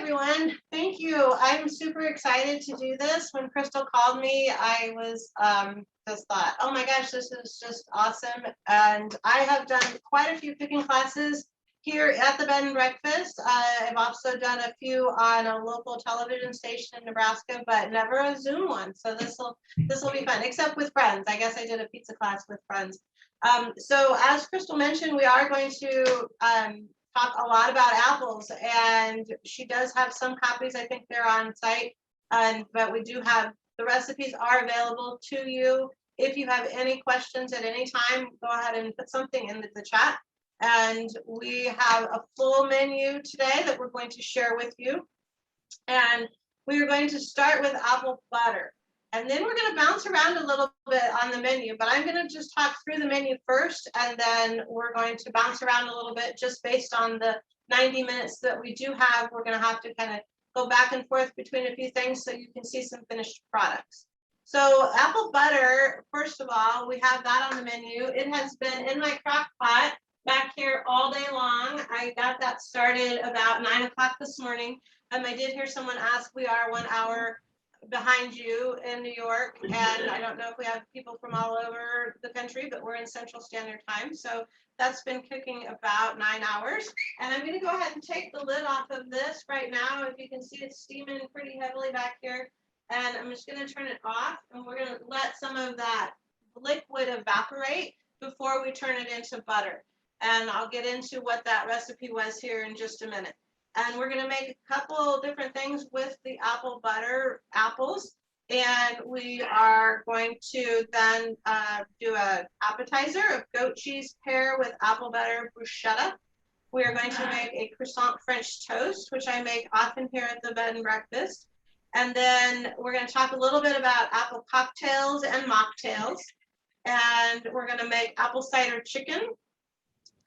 everyone. Thank you. I'm super excited to do this. When Crystal called me, I was just thought, oh my gosh, this is just awesome. And I have done quite a few cooking classes here at the Bed and Breakfast. I've also done a few on a local television station in Nebraska, but never a Zoom one. So this will be fun, except with friends. I guess I did a pizza class with friends. So as Crystal mentioned, we are going to talk a lot about apples, and she does have some copies. I think they're on site, but we do have the recipes are available to you. If you have any questions at any time, go ahead and put something in the chat. And we have a full menu today that we're going to share with you. And we are going to start with apple butter. And then we're going to bounce around a little bit on the menu, but I'm going to just talk through the menu first, and then we're going to bounce around a little bit just based on the 90 minutes that we do have. We're going to have to kind of go back and forth between a few things so you can see some finished products. So apple butter, first of all, we have that on the menu. It has been in my crock pot back here all day long. I got that started about 9 o'clock this morning. I did hear someone ask, we are 1 hour behind you in New York, and I don't know if we have people from all over the country, but we're in Central Standard Time, so that's been cooking about 9 hours. And I'm going to go ahead and take the lid off of this right now. If you can see, it's steaming pretty heavily back here, and I'm just going to turn it off, and we're going to let some of that liquid evaporate before we turn it into butter. And I'll get into what that recipe was here in just a minute. And we're going to make a couple different things with the apple butter apples. And we are going to then do an appetizer of goat cheese pear with apple butter bruschetta. We are going to make a croissant French toast, which I make often here at the Bed and Breakfast. And then we're going to talk a little bit about apple cocktails and mocktails. And we're going to make apple cider chicken,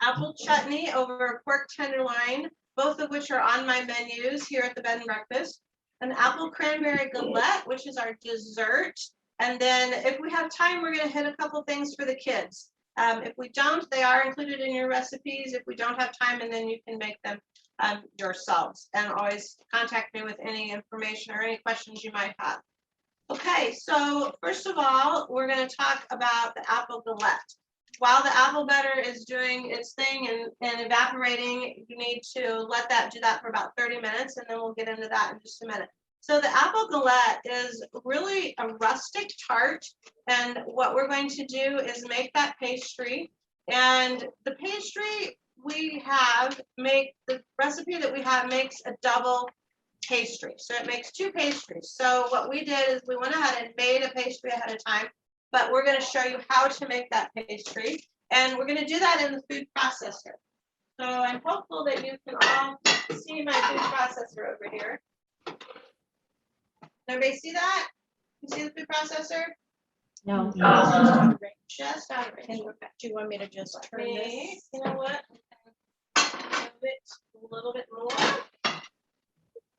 apple chutney over pork tenderloin, both of which are on my menus here at the Bed and Breakfast, an apple cranberry galette, which is our dessert. And then if we have time, we're going to hit a couple things for the kids. If we don't, they are included in your recipes. If we don't have time, and then you can make them yourselves. And always contact me with any information or any questions you might have. Okay, so first of all, we're going to talk about the apple galette. While the apple butter is doing its thing and evaporating, you need to let that do that for about 30 minutes, and then we'll get into that in just a minute. So the apple galette is really a rustic tart, and what we're going to do is make that pastry. And the pastry the recipe that we have makes a double pastry. So it makes two pastries. So what we did is we went ahead and made a pastry ahead of time, but we're going to show you how to make that pastry, and we're going to do that in the food processor. So I'm hopeful that you can all see my food processor over here. Everybody see that? You see the food processor? No. Just out of range. Do you want me to just turn this? You know what? Move it a little bit more.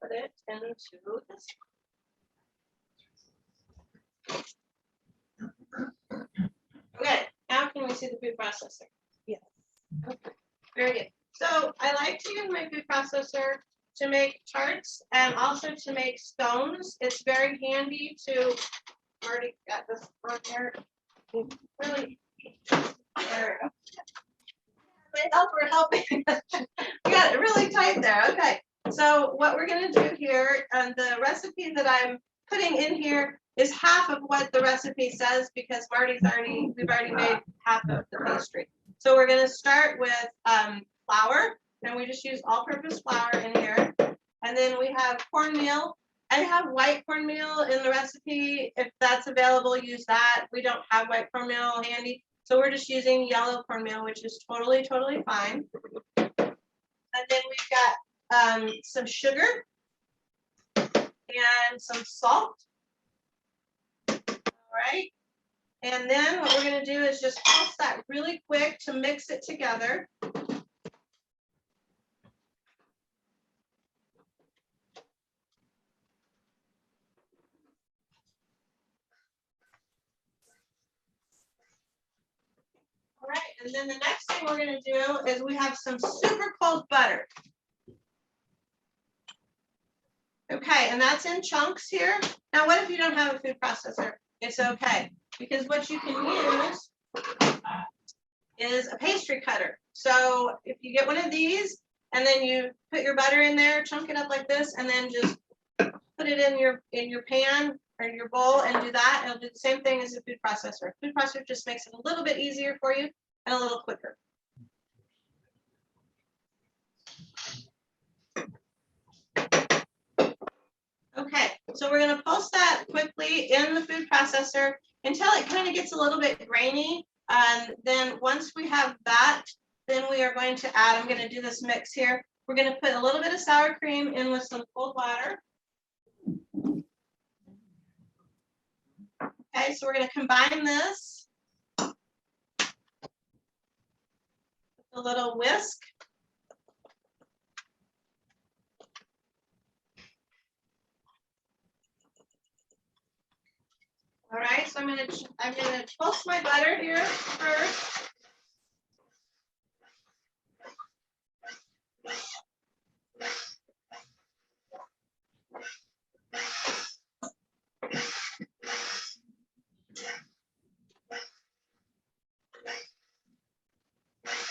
Put it into this. Okay, now can we see the food processor? Yes. Okay, very good. So I like to use my food processor to make tarts and also to make scones. It's very handy to, I've already got this on here. Really, there we go. My helper helping. We got it really tight there. Okay, so what we're going to do here, and the recipe that I'm putting in here is half of what the recipe says, because we've already made half of the pastry. So we're going to start with flour, and we just use all-purpose flour in here. And then we have cornmeal. I have white cornmeal in the recipe. If that's available, use that. We don't have white cornmeal handy, so we're just using yellow cornmeal, which is totally fine. And then we've got some sugar and some salt. All right. And then what we're going to do is just pulse that really quick to mix it together. All right, and then the next thing we're going to do is we have some super cold butter. Okay, and that's in chunks here. Now, what if you don't have a food processor? It's okay, because what you can use is a pastry cutter. So if you get one of these, and then you put your butter in there, chunk it up like this, and then just put it in your pan or your bowl and do that. It'll do the same thing as a food processor. Food processor just makes it a little bit easier for you and a little quicker. Okay, so we're going to pulse that quickly in the food processor until it kind of gets a little bit grainy. And then once we have that, then we are going to add, I'm going to do this mix here. We're going to put a little bit of sour cream in with some cold water. Okay, so we're going to combine this with a little whisk. All right, so I'm gonna toast my butter here first.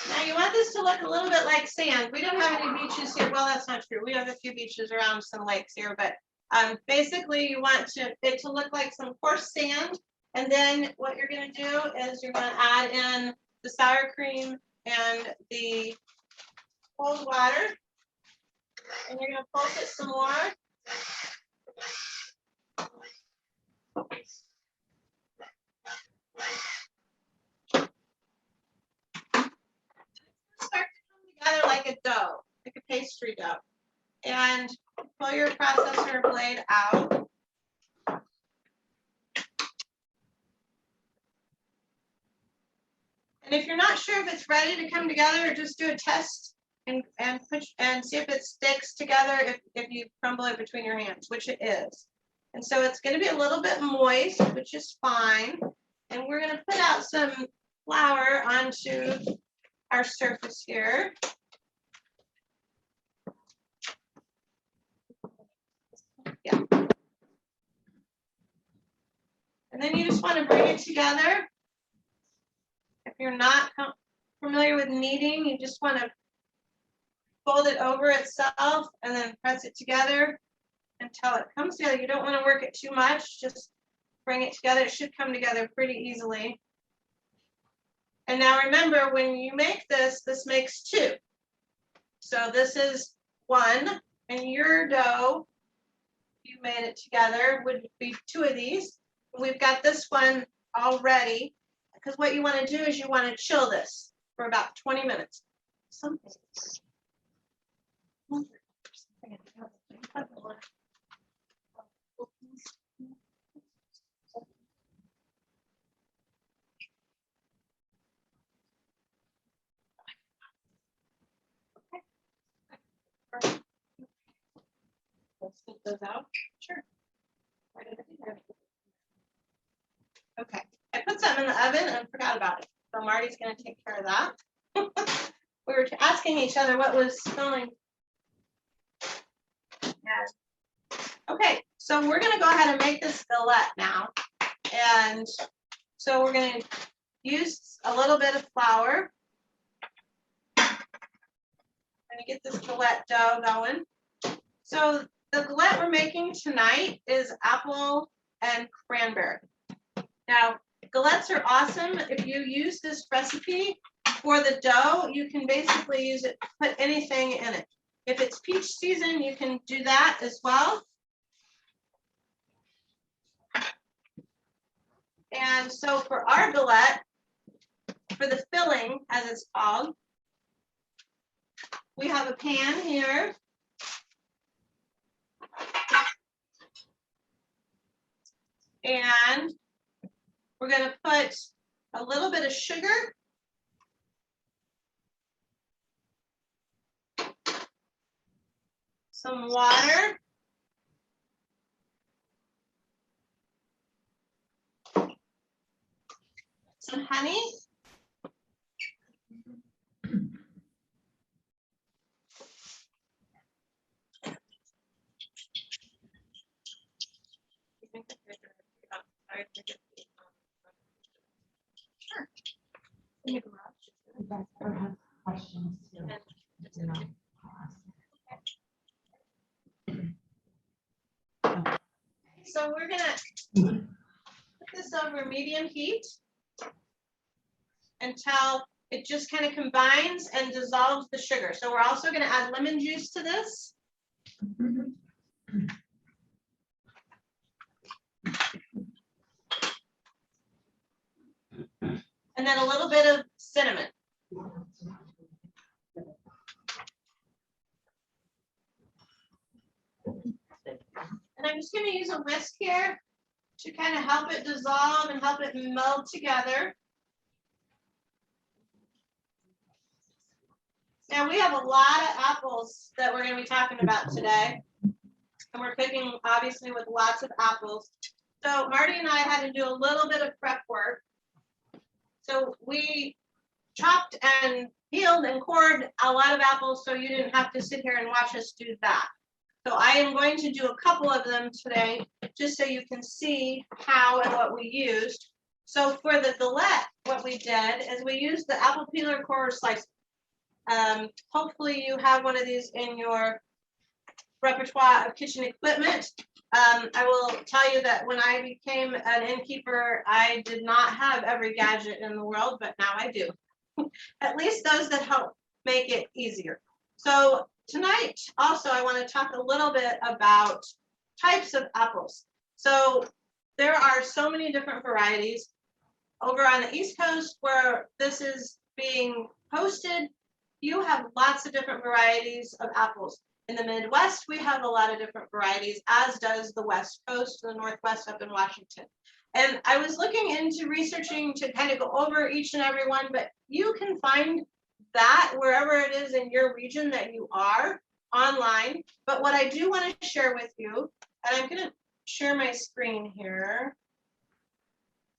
Now you want this to look a little bit like sand. We don't have any beaches here. Well, that's not true. We have a few beaches around some lakes here, but basically you want it to look like some coarse sand. And then what you're going to do is you're going to add in the sour cream and the cold water. And you're going to pulse it some more. Start to come together like a dough, like a pastry dough. And pull your processor blade out. And if you're not sure if it's ready to come together, just do a test and push and see if it sticks together if you crumble it between your hands, which it is. And so it's going to be a little bit moist, which is fine. And we're going to put out some flour onto our surface here. Yeah. And then you just want to bring it together. If you're not familiar with kneading, you just want to fold it over itself and then press it together until it comes together. You don't want to work it too much, just bring it together. It should come together pretty easily. And now remember, when you make this makes two. So this is one, and your dough, if you made it together, would be two of these. We've got this one already, because what you want to do is you want to chill this for about 20 minutes. Let's get those out. Sure. Okay. I put something in the oven and forgot about it. So Marty's going to take care of that. We were asking each other what was spilling. Yeah. Okay, so we're going to go ahead and make this fillet now. And so we're going to use a little bit of flour. I'm going to get this fillet dough going. So the fillet we're making tonight is apple and cranberry. Now, galettes are awesome. If you use this recipe for the dough, you can basically use it, put anything in it. If it's peach season, you can do that as well. And so for our galette, for the filling, as it's called, we have a pan here. And we're going to put a little bit of sugar. Some water. Some honey. or have questions too. You know, So we're gonna put this over medium heat until it just kind of combines and dissolves the sugar. So we're also gonna add lemon juice to this. And then a little bit of cinnamon. And I'm just going to use a whisk here to kind of help it dissolve and help it meld together. Now we have a lot of apples that we're going to be talking about today. And we're cooking obviously with lots of apples. So Marty and I had to do a little bit of prep work. So we chopped and peeled and cored a lot of apples so you didn't have to sit here and watch us do that. So I am going to do a couple of them today, just so you can see how and what we used. So for the galette, what we did is we used the apple peeler core slicer. Hopefully you have one of these in your repertoire of kitchen equipment. I will tell you that when I became an innkeeper, I did not have every gadget in the world, but now I do. At least those that help make it easier. So tonight, also, I want to talk a little bit about types of apples. So there are so many different varieties. Over on the East Coast, where this is being posted, you have lots of different varieties of apples. In the Midwest, we have a lot of different varieties, as does the West Coast, the Northwest up in Washington. And I was looking into researching to kind of go over each and every one, but you can find that wherever it is in your region that you are online. But what I do want to share with you, and I'm going to share my screen here,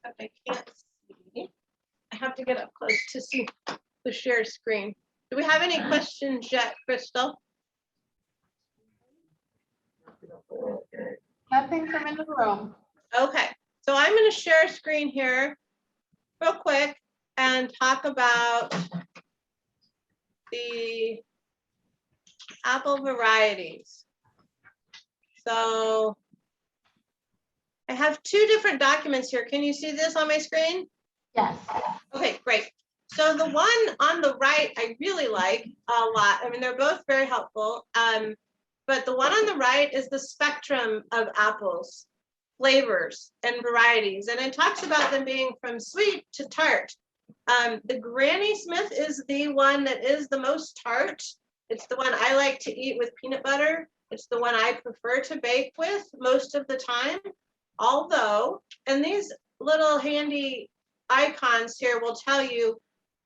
but I can't see. I have to get up close to see the share screen. Do we have any questions yet, Crystal? Nothing from in the room. Okay, so I'm going to share a screen here real quick and talk about the apple varieties. So I have two different documents here. Can you see this on my screen? Yes. Okay, great. So the one on the right, I really like a lot. I mean, they're both very helpful. But the one on the right is the spectrum of apples, flavors, and varieties. And it talks about them being from sweet to tart. The Granny Smith is the one that is the most tart. It's the one I like to eat with peanut butter. It's the one I prefer to bake with most of the time. Although, and these little handy icons here will tell you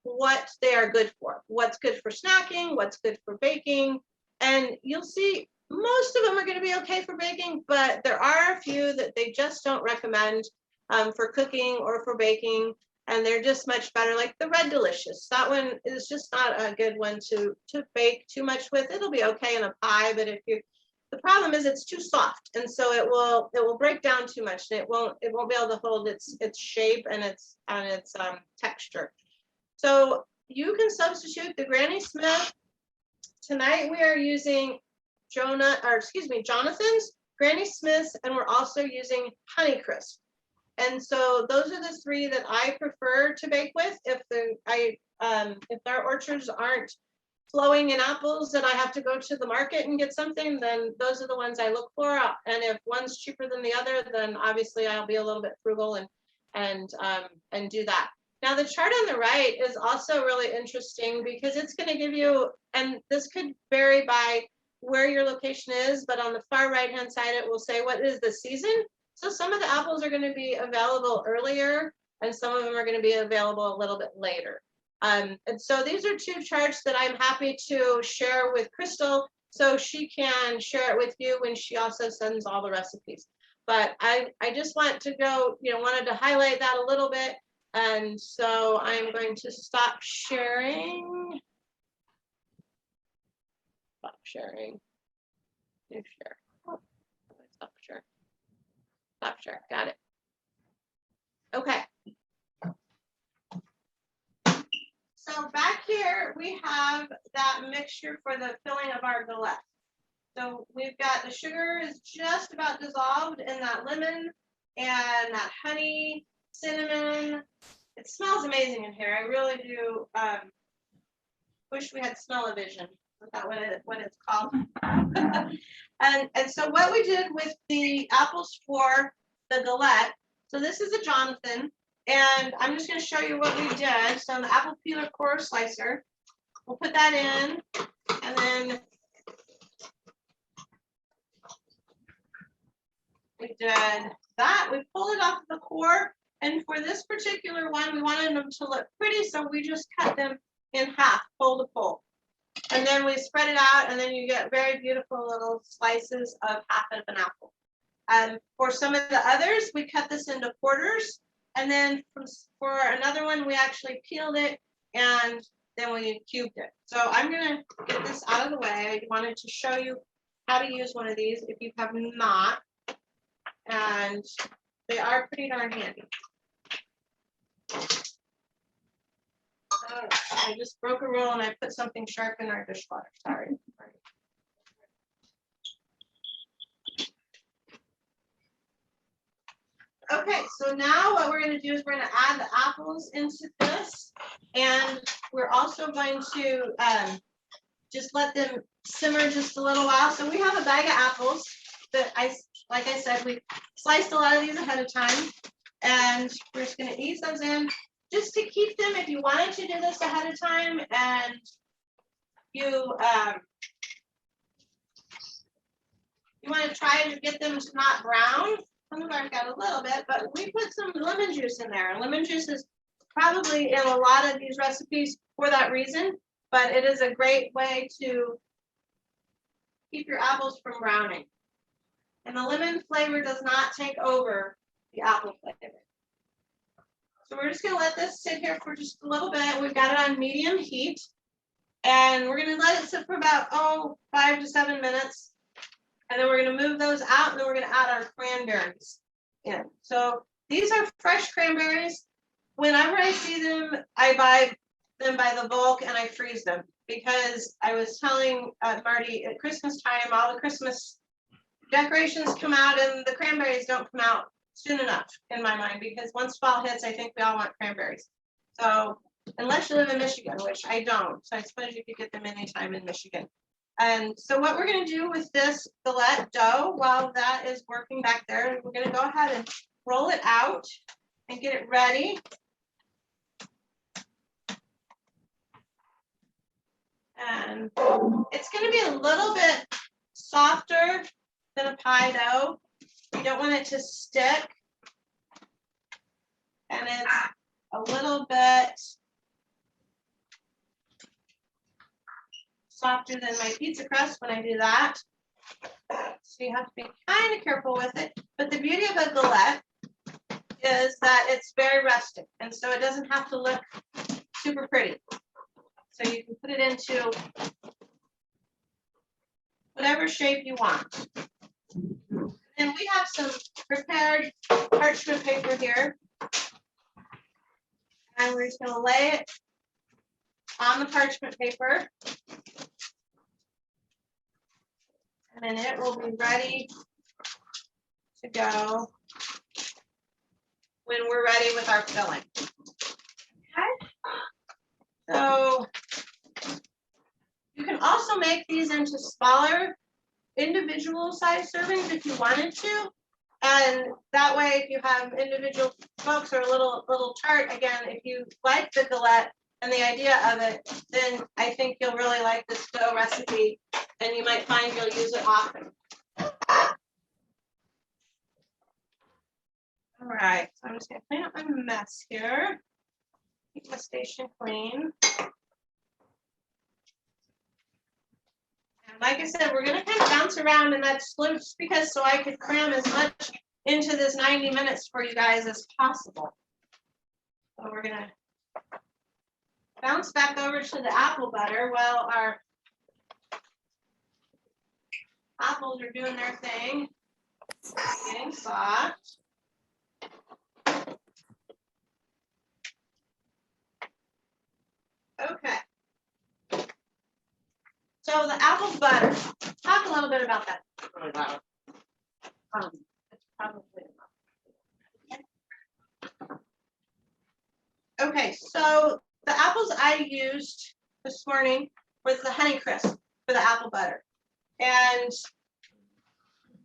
what they are good for, what's good for snacking, what's good for baking. And you'll see most of them are going to be okay for baking, but there are a few that they just don't recommend for cooking or for baking. And they're just much better, like the Red Delicious. That one is just not a good one to bake too much with. It'll be okay in a pie, but if you, the problem is it's too soft, and so it will break down too much, and it won't be able to hold its shape and its texture. So you can substitute the Granny Smith. Tonight we are using Jonathan's, Granny Smith's, and we're also using Honeycrisp. And so those are the three that I prefer to bake with. If our orchards aren't flowing in apples and I have to go to the market and get something, then those are the ones I look for. And if one's cheaper than the other, then obviously I'll be a little bit frugal and do that. Now the chart on the right is also really interesting because it's going to give you, and this could vary by where your location is, but on the far right hand side it will say what is the season. So some of the apples are going to be available earlier and some of them are going to be available a little bit later. And so these are two charts that I'm happy to share with Crystal so she can share it with you when she also sends all the recipes. But I just want to wanted to highlight that a little bit. And so I'm going to stop sharing. Stop sharing. New share. Oh, stop share. Stop share. Got it. Okay. So So back here, we have that mixture for the filling of our galette. So we've got the sugar is just about dissolved in that lemon and that honey, cinnamon. It smells amazing in here. I really do wish we had smell-o-vision. Is that what it's called? and so what we did with the apples for the galette, so this is a Jonathan, and I'm just going to show you what we did. So the apple peeler core slicer, we'll put that in, and then we did that. We pulled it off the core, and for this particular one, we wanted them to look pretty, so we just cut them in half, pole to pole. And then we spread it out, and then you get very beautiful little slices of half of an apple. For some of the others, we cut this into quarters, and then for another one, we actually peeled it, and then we cubed it. So I'm gonna get this out of the way. I wanted to show you how to use one of these if you have not, and they are pretty darn handy. I just broke a rule and I put something sharp in our dishwater. Sorry. Okay, so now what we're going to do is we're going to add the apples into this, and we're also going to just let them simmer just a little while. So we have a bag of apples that like I said, we sliced a lot of these ahead of time, and we're just going to ease those in. Just to keep them, if you wanted to do this ahead of time and you want to try to get them to not brown, some of ours got a little bit, but we put some lemon juice in there. And lemon juice is probably in a lot of these recipes for that reason, but it is a great way to keep your apples from browning. And the lemon flavor does not take over the apple flavor. So we're just going to let this sit here for just a little bit. We've got it on medium heat, and we're going to let it sit for about 5 to 7 minutes, and then we're going to move those out, and then we're going to add our cranberries in. So these are fresh cranberries. Whenever I see them, I buy them by the bulk and I freeze them, because I was telling Marty at Christmas time, all the Christmas decorations come out and the cranberries don't come out soon enough in my mind, because once fall hits, I think we all want cranberries. So unless you live in Michigan, which I don't, so I suppose you could get them anytime in Michigan. And so what we're going to do with this galette dough, while that is working back there, we're going to go ahead and roll it out and get it ready. And it's going to be a little bit softer than a pie dough. You don't want it to stick. And it's a little bit softer than my pizza crust when I do that. So you have to be kind of careful with it. But the beauty of a galette is that it's very rustic. And so it doesn't have to look super pretty. So you can put it into whatever shape you want. And we have some prepared parchment paper here. And we're just going to lay it on the parchment paper. And then it will be ready to go when we're ready with our filling. Okay. So you can also make these into smaller individual size servings if you wanted to. And that way, if you have individual folks or a little tart, again, if you like the galette and the idea of it, then I think you'll really like this dough recipe, and you might find you'll use it often. All right, so I'm just going to clean up my mess here. Keep my station clean. And like I said, we're going to kind of bounce around, and that's just because so I could cram as much into this 90 minutes for you guys as possible. So we're going to bounce back over to the apple butter while our apples are doing their thing, getting soft. Okay, So the apple butter, talk a little bit about that. Really loud. It's probably not. Okay, so the apples I used this morning was the Honey Crisp for the apple butter. And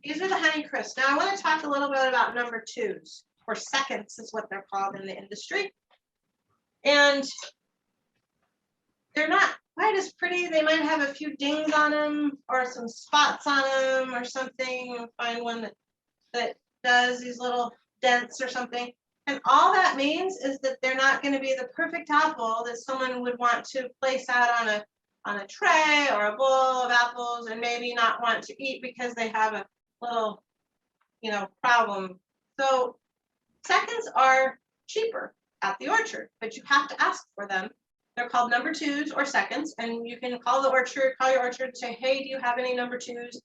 these are the Honey Crisp. Now I want to talk a little bit about number twos, or seconds is what they're called in the industry. And they're not quite as pretty. They might have a few dings on them or some spots on them or something. Find one that does these little dents or something. And all that means is that they're not going to be the perfect apple that someone would want to place out on a tray or a bowl of apples and maybe not want to eat because they have a little, problem. So seconds are cheaper at the orchard, but you have to ask for them. They're called number twos or seconds, and you can call your orchard, and say, hey, do you have any number twos?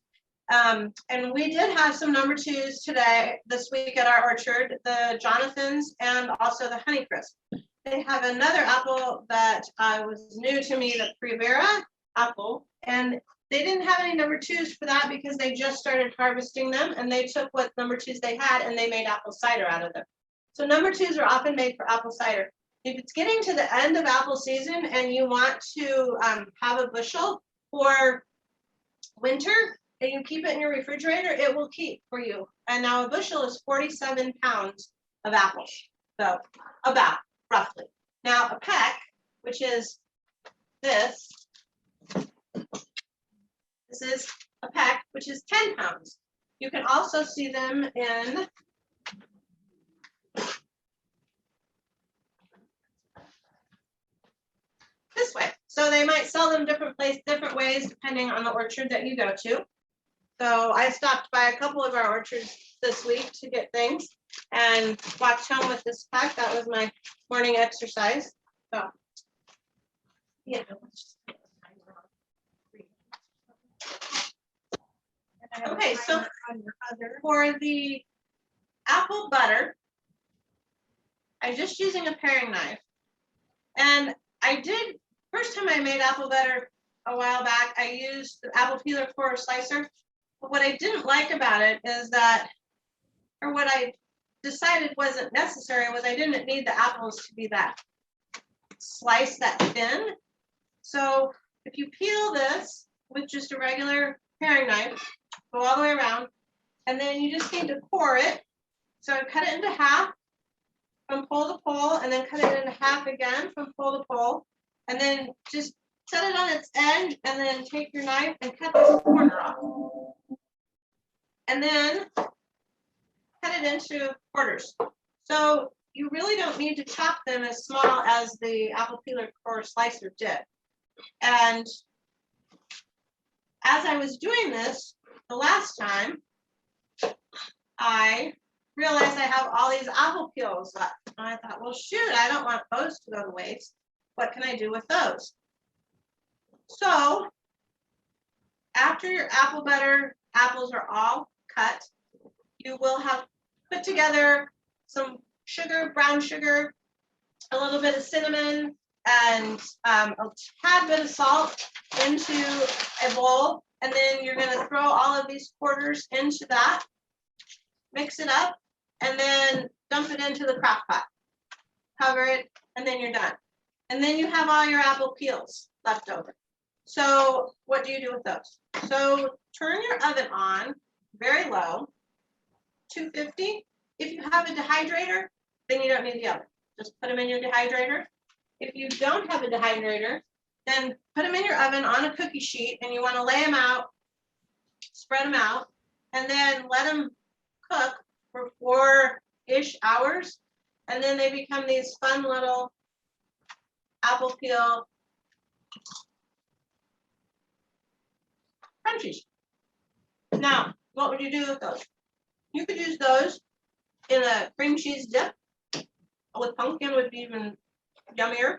And we did have some number twos this week at our orchard, the Jonathans and also the Honeycrisp. They have another apple that was new to me, the Primavera apple, and they didn't have any number twos for that because they just started harvesting them, and they took what number twos they had and they made apple cider out of them. So number twos are often made for apple cider. If it's getting to the end of apple season and you want to have a bushel for winter and you keep it in your refrigerator, it will keep for you. And now a bushel is 47 pounds of apples. So about roughly. Now a peck, which is this is a peck, which is 10 pounds. You can also see them in this way. So they might sell them different ways depending on the orchard that you go to. So I stopped by a couple of our orchards this week to get things and walked home with this pack. That was my morning exercise. So yeah. Okay, so for the apple butter, I'm just using a paring knife. And first time I made apple butter a while back, I used the apple peeler for a slicer. But what I didn't like about it is that, or what I decided wasn't necessary, was I didn't need the apples to be that sliced that thin. So if you peel this with just a regular paring knife, go all the way around, and then you just need to core it. So I cut it into half from pole to pole, and then cut it into half again from pole to pole, and then just set it on its edge, and then take your knife and cut this corner off. And then cut it into quarters. So you really don't need to chop them as small as the apple peeler or slicer did. And as I was doing this the last time, I realized I have all these apple peels left. And I thought, well, shoot, I don't want those to go to waste. What can I do with those? So after your apple butter apples are all cut, you will have put together some sugar, brown sugar, a little bit of cinnamon, and a tad bit of salt into a bowl. And then you're going to throw all of these quarters into that, mix it up, and then dump it into the crock pot. Cover it, and then you're done. And then you have all your apple peels left over. So what do you do with those? So turn your oven on very low, 250. If you have a dehydrator, then you don't need the oven. Just put them in your dehydrator. If you don't have a dehydrator, then put them in your oven on a cookie sheet, and you want to lay them out, spread them out, and then let them cook for 4-ish hours. And then they become these fun little apple peel crunchies. Now, what would you do with those? You could use those in a cream cheese dip. With pumpkin would be even yummier.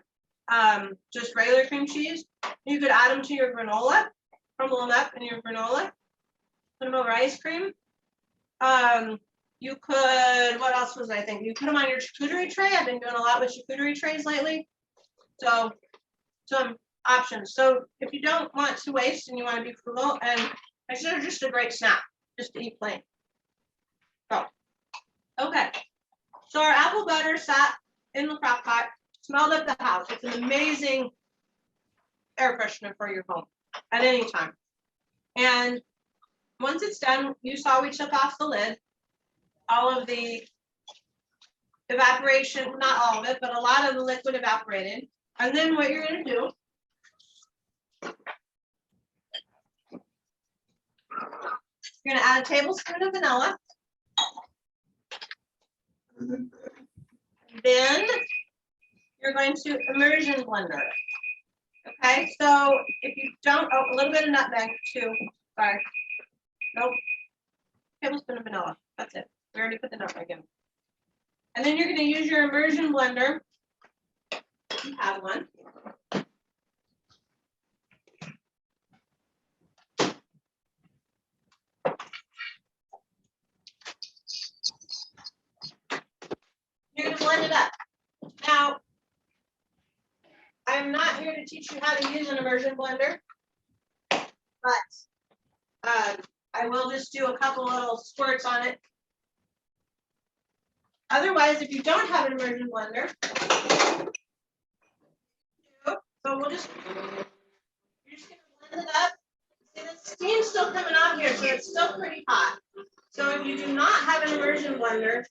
Just regular cream cheese. You could add them to your granola, crumble them up in your granola, put them over ice cream. You could, what else was I thinking? You put them on your charcuterie tray. I've been doing a lot with charcuterie trays lately. So some options. So if you don't want to waste and you want to be frugal, and it's just a great snack, just to eat plain. So, okay. So our apple butter sat in the crock pot, smelled up the house. It's an amazing air freshener for your home at any time. And once it's done, you saw we took off the lid. All of the evaporation, not all of it, but a lot of the liquid evaporated. And then what you're going to do, you're going to add a tablespoon of vanilla. Then you're going to immersion blender. Okay, so if you don't, oh, a little bit of nutmeg too. Sorry. Nope. Tablespoon of vanilla. That's it. We already put the nutmeg in. And then you're going to use your immersion blender. You have one. You're going to blend it up. Now, I'm not here to teach you how to use an immersion blender, but I will just do a couple little squirts on it. Otherwise, if you don't have an immersion blender, so you're just going to blend it up. See, the steam's still coming off here, so it's still pretty hot. So if you do not have an immersion blender,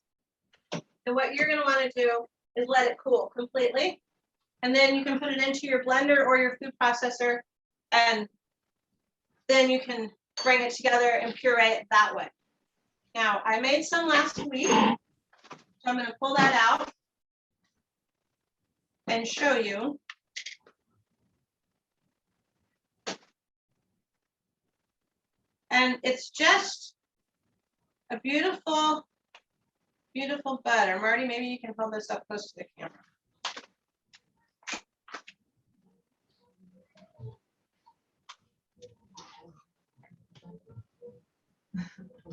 then what you're going to want to do is let it cool completely. And then you can put it into your blender or your food processor, and then you can bring it together and puree it that way. Now, I made some last week, so I'm going to pull that out and show you. And it's just a beautiful, beautiful butter. Marty, maybe you can hold this up close to the camera.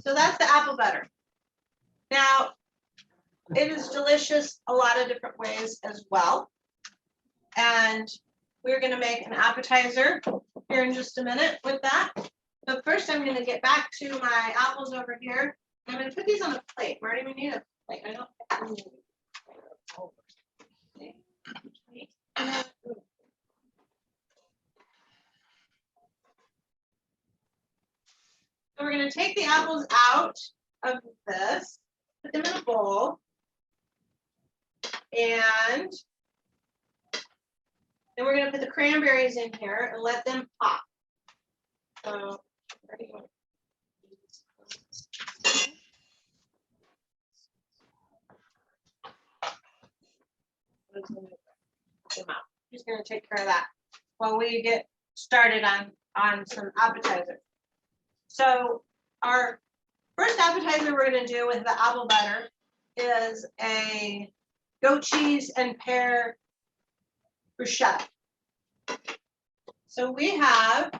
So that's the apple butter. Now, it is delicious a lot of different ways as well. And we're going to make an appetizer here in just a minute with that. But first, I'm going to get back to my apples over here. I'm going to put these on a plate. Marty, we need a plate. I don't. So we're going to take the apples out of this, put them in a bowl, and then we're going to put the cranberries in here and let them pop. So, just going to take care of that while we get started on some appetizers. So our first appetizer we're going to do with the apple butter is a goat cheese and pear bruschetta. So we have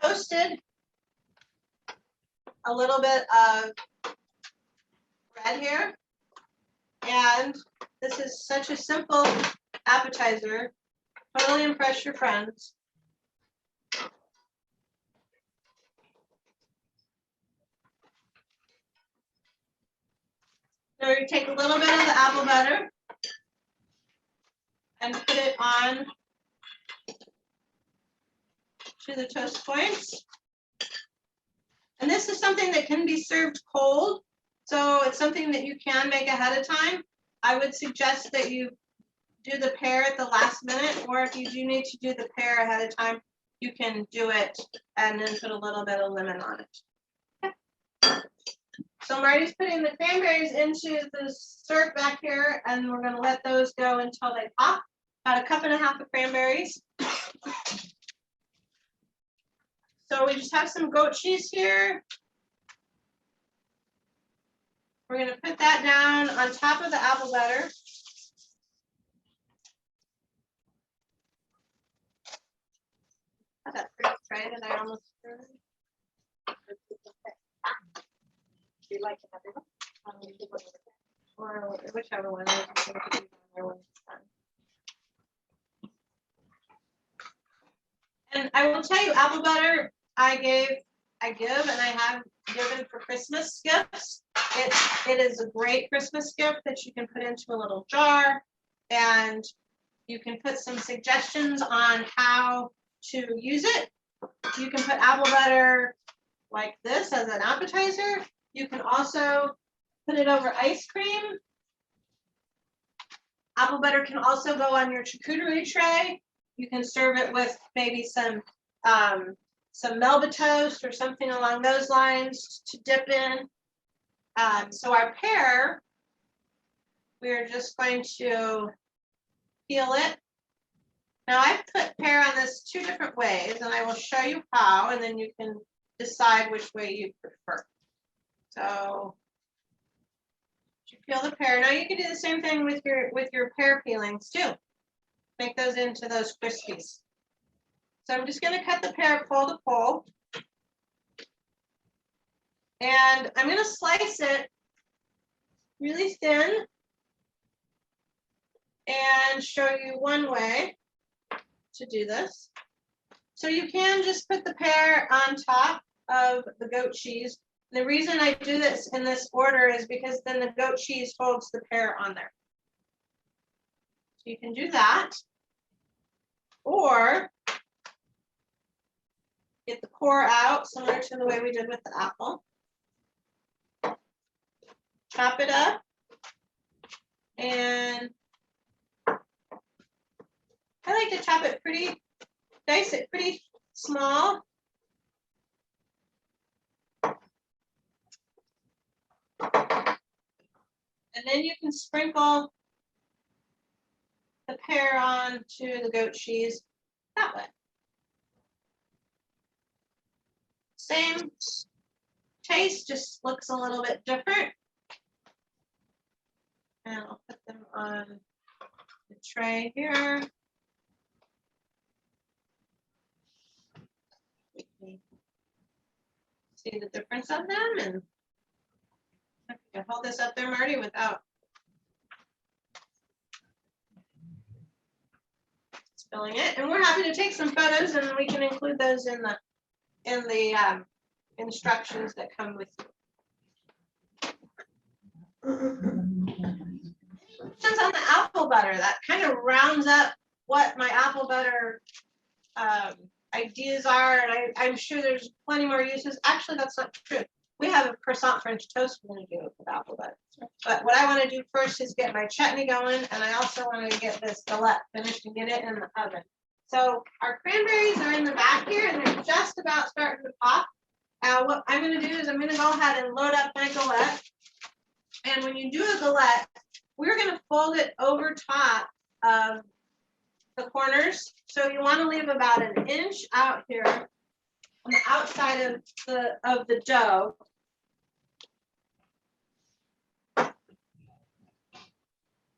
toasted a little bit of bread here, and this is such a simple appetizer. Totally impress your friends. So you take a little bit of the apple butter and put it on to the toast points. And this is something that can be served cold, so it's something that you can make ahead of time. I would suggest that you do the pear at the last minute, or if you do need to do the pear ahead of time, you can do it and then put a little bit of lemon on it. Okay. So Marty's putting the cranberries into the syrup back here, and we're going to let those go until they pop. About a cup and a half of cranberries. So we just have some goat cheese here. We're going to put that down on top of the apple butter. That first tray that I almost threw. Do you like another one? Or whichever one. And I will tell you, apple butter, I give, and I have given for Christmas gifts. It is a great Christmas gift that you can put into a little jar, and you can put some suggestions on how to use it. You can put apple butter like this as an appetizer. You can also put it over ice cream. Apple butter can also go on your charcuterie tray. You can serve it with maybe some Melba toast or something along those lines to dip in. So our pear, we're just going to peel it. Now I've put pear on this 2 different ways, and I will show you how, and then you can decide which way you prefer. So you peel the pear. Now you can do the same thing with your pear peelings too. Make those into those crispies. So I'm just going to cut the pear pole to pole. And I'm going to slice it really thin and show you one way to do this. So you can just put the pear on top of the goat cheese. The reason I do this in this order is because then the goat cheese holds the pear on there. So you can do that. Or get the core out, similar to the way we did with the apple. Chop it up. And I like to chop it dice it pretty small. And then you can sprinkle the pear onto the goat cheese that way. Same taste, just looks a little bit different. And I'll put them on the tray here. See the difference of them, and I can hold this up there, Marty, without spilling it. And we're happy to take some photos, and we can include those in the instructions that come with you. Depends on the apple butter. That kind of rounds up what my apple butter ideas are, and I'm sure there's plenty more uses. Actually, that's not true. We have a croissant French toast we're going to do with apple butter. But what I want to do first is get my chutney going, and I also want to get this galette finished and get it in the oven. So our cranberries are in the back here, and they're just about starting to pop. What I'm going to do is I'm going to go ahead and load up my galette. And when you do a galette, we're going to fold it over top of the corners. So you want to leave about 1 inch out here on the outside of the dough.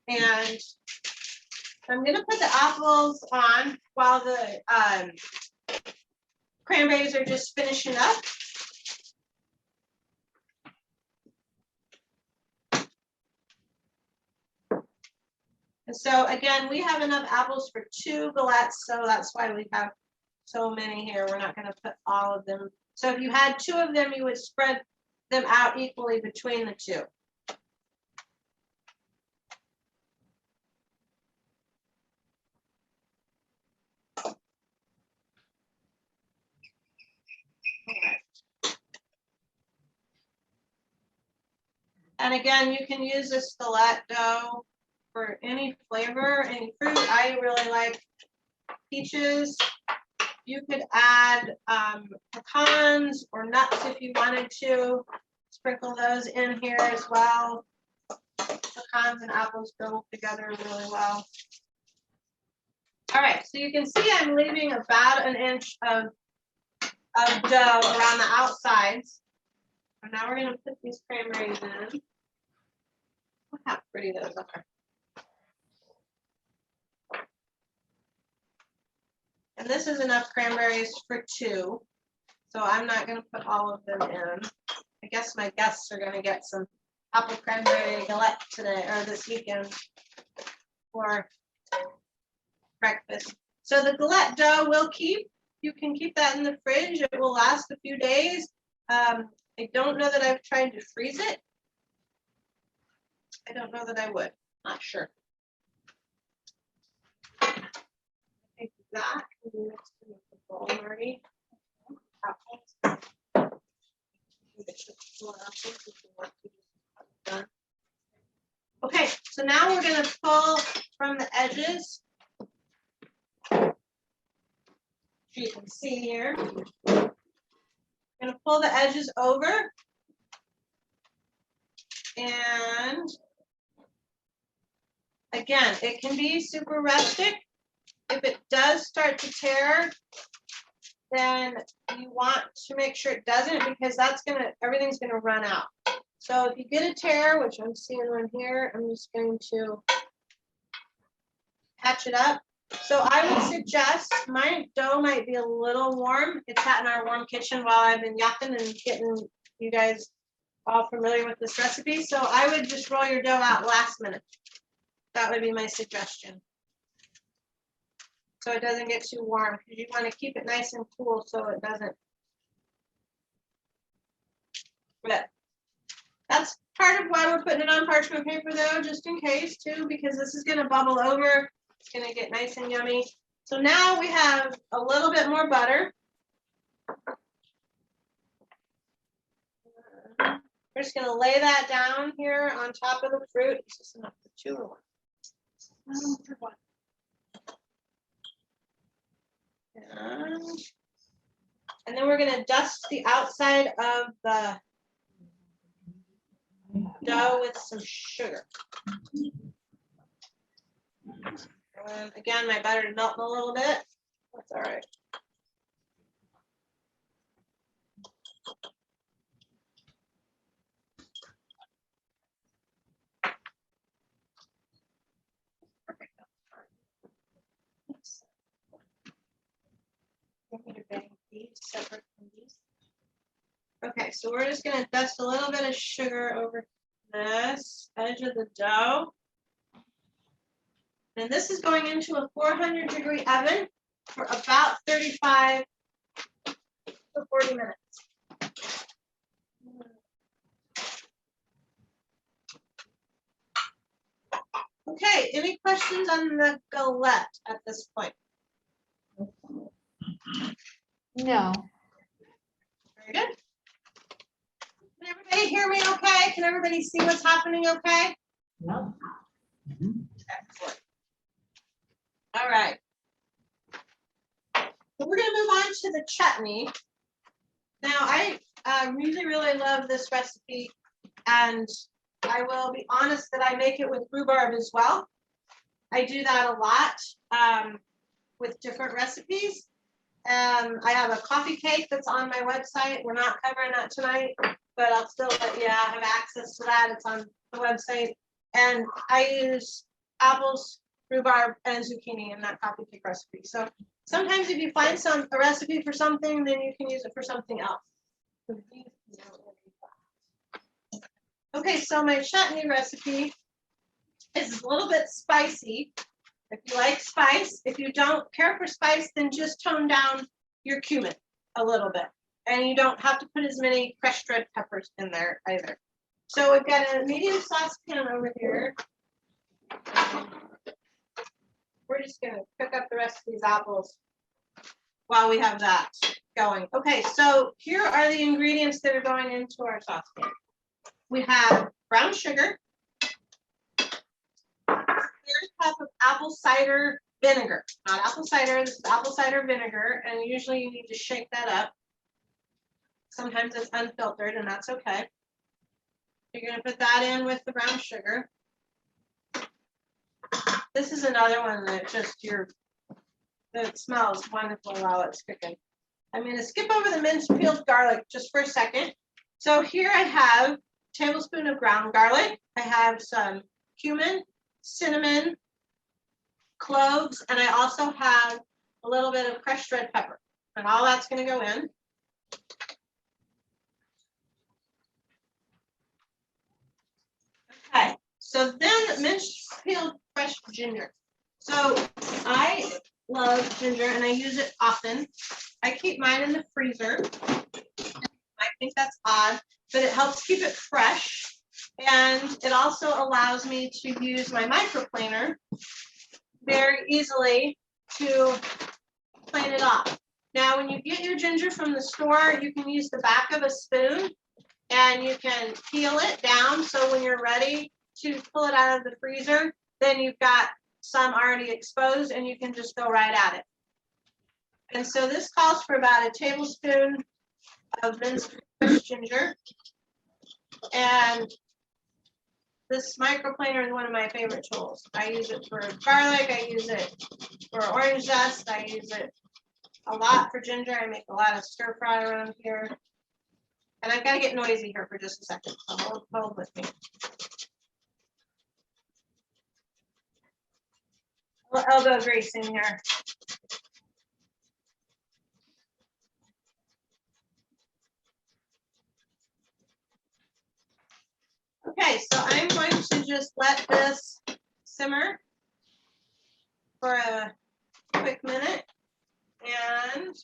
And I'm going to put the apples on while the cranberries are just finishing up. And so again, we have enough apples for 2 galettes, so that's why we have so many here. We're not going to put all of them. So if you had 2 of them, you would spread them out equally between the 2. And again, you can use this galette dough for any flavor, any fruit. I really like peaches. You could add pecans or nuts if you wanted to. Sprinkle those in here as well. Pecans and apples go together really well. All right, so you can see I'm leaving about 1 inch of dough around the outsides. And now we're going to put these cranberries in. Look how pretty those are. And this is enough cranberries for 2. So I'm not going to put all of them in. I guess my guests are going to get some apple cranberry galette today or this weekend for breakfast. So the galette dough will keep. you can keep that in the fridge. It will last a few days. I don't know that I've tried to freeze it. I don't know that I would. Not sure. I think that can be mixed in with the bowl, Marty. Okay, so now we're going to pull from the edges. You can see here. I'm going to pull the edges over. And again, it can be super rustic. If it does start to tear, then you want to make sure it doesn't, because that's everything's gonna run out. So if you get a tear, which I'm seeing one here, I'm just going to patch it up. So I would suggest, my dough might be a little warm. It's sat in our warm kitchen while I've been yapping and getting you guys all familiar with this recipe. So I would just roll your dough out last minute. That would be my suggestion. So it doesn't get too warm, because you want to keep it nice and cool so it doesn't. But that's part of why we're putting it on parchment paper though, just in case too, because this is going to bubble over. It's going to get nice and yummy. So now we have a little bit more butter. We're just going to lay that down here on top of the fruit. Is this enough for two or one? For one. And then we're going to dust the outside of the dough with some sugar. Again, my butter is melting a little bit. That's all right. Separate from these. Okay, so we're just going to dust a little bit of sugar over this edge of the dough. And this is going into a 400-degree oven for about 35 to 40 minutes. Okay, any questions on the galette at this point? No. Very good. Can everybody hear me okay? Can everybody see what's happening okay? No. Excellent. All right. So we're going to move on to the chutney. Now, I really, really love this recipe, and I will be honest that I make it with rhubarb as well. I do that a lot with different recipes. I have a coffee cake that's on my website. We're not covering that tonight, but I'll still let you have access to that. It's on the website. And I use apples, rhubarb, and zucchini in that coffee cake recipe. So sometimes if you find a recipe for something, then you can use it for something else. Okay, so my chutney recipe is a little bit spicy. If you like spice, if you don't care for spice, then just tone down your cumin a little bit. And you don't have to put as many crushed red peppers in there either. So we've got a medium saucepan over here. We're just going to cook up the rest of these apples while we have that going. Okay, so here are the ingredients that are going into our saucepan. We have brown sugar, cup of apple cider vinegar, not apple cider, this is apple cider vinegar, and usually you need to shake that up. Sometimes it's unfiltered, and that's okay. You're going to put that in with the brown sugar. This is another one that just it smells wonderful while it's cooking. I'm going to skip over the minced peeled garlic just for a second. So here I have a tablespoon of ground garlic. I have some cumin, cinnamon, cloves, and I also have a little bit of crushed red pepper, and all that's going to go in. Okay, so then minced peeled fresh ginger. So I love ginger and I use it often. I keep mine in the freezer. I think that's odd, but it helps keep it fresh. And it also allows me to use my microplaner very easily to plane it off. Now, when you get your ginger from the store, you can use the back of a spoon and you can peel it down. So when you're ready to pull it out of the freezer, then you've got some already exposed and you can just go right at it. And so this calls for about a tablespoon of minced fresh ginger. And this microplaner is one of my favorite tools. I use it for garlic, I use it for orange zest, I use it a lot for ginger. I make a lot of stir fry around here. And I've got to get noisy here for just a second, so hold with me. A little elbow grease in here. Okay, so I'm going to just let this simmer for a quick minute. And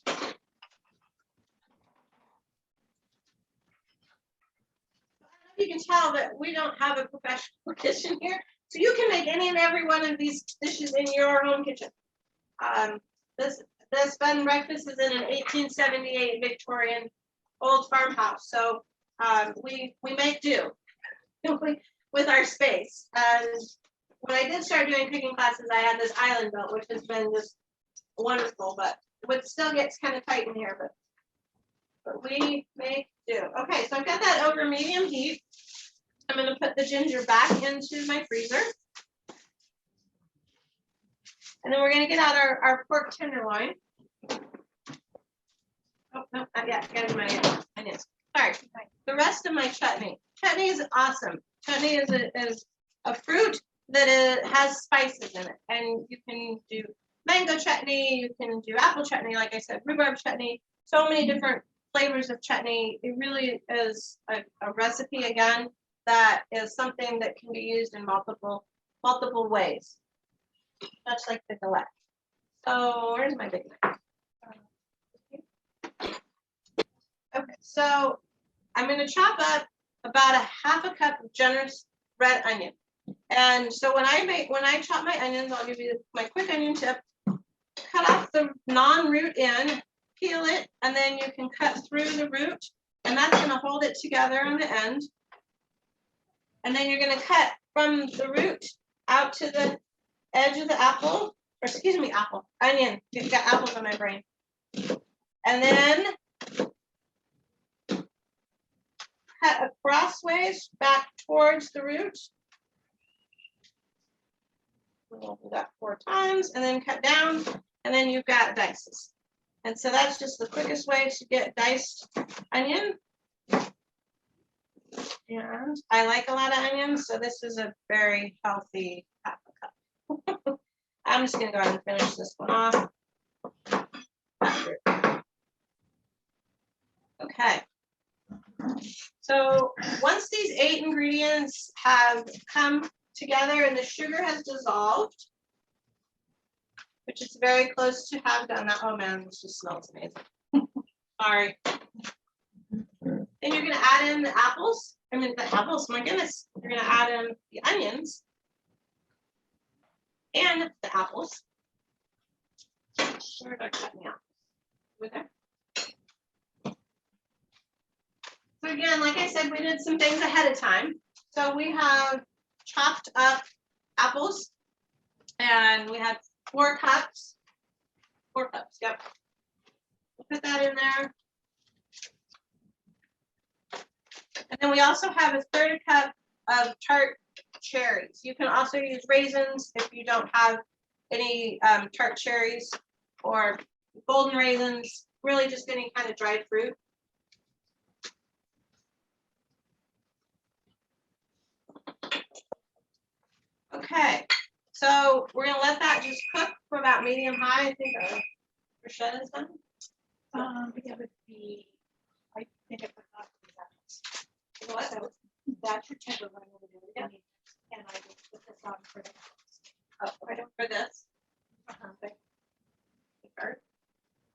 you can tell that we don't have a professional kitchen here. So you can make any and every one of these dishes in your home kitchen. This bed and breakfast is in an 1878 Victorian old farmhouse. So we make do with our space. And when I did start doing cooking classes, I had this island built, which has been just wonderful, but it still gets kind of tight in here, but we make do. Okay, so I've got that over medium heat. I'm going to put the ginger back into my freezer. And then we're going to get out our pork tenderloin. Oh, no, not yet. Got to do my onions. Sorry. The rest of my chutney. Chutney is awesome. Chutney is a fruit that has spices in it. And you can do mango chutney. You can do apple chutney, like I said, rhubarb chutney. So many different flavors of chutney. It really is a recipe, again, that is something that can be used in multiple ways, much like the galette. So where's my big knife? Okay, so I'm going to chop up about a half a cup of generous red onion. And so when I chop my onions, I'll give you my quick onion tip. Cut off the non-root end, peel it, and then you can cut through the root, and that's going to hold it together on the end. And then you're going to cut from the root out to the edge of the apple, or excuse me, onion. You've got apples on my brain. And then cut crossways back towards the root. We'll do that 4 times, and then cut down, and then you've got dices. And so that's just the quickest way to get diced onion. And I like a lot of onions, so this is a very healthy half a cup. I'm just going to go ahead and finish this one off. Okay. So once these 8 ingredients have come together and the sugar has dissolved, which is very close to have done that. Oh man, this just smells amazing. Sorry. Then you're going to add in the apples. My goodness. You're going to add in the onions and the apples. Where did I cut me out? Over there. So again, like I said, we did some things ahead of time. So we have chopped up apples, and we had 4 cups. 4 cups, yep. We'll put that in there. And then we also have a 1/3 cup of tart cherries. You can also use raisins if you don't have any tart cherries, or golden raisins, really just any kind of dried fruit. Okay, so we're going to let that just cook for about medium high. I think our bruschetta is done. Yeah, but I think I forgot that's your tenderloin over there. Yeah. And I will put this on for the Oh, right for this.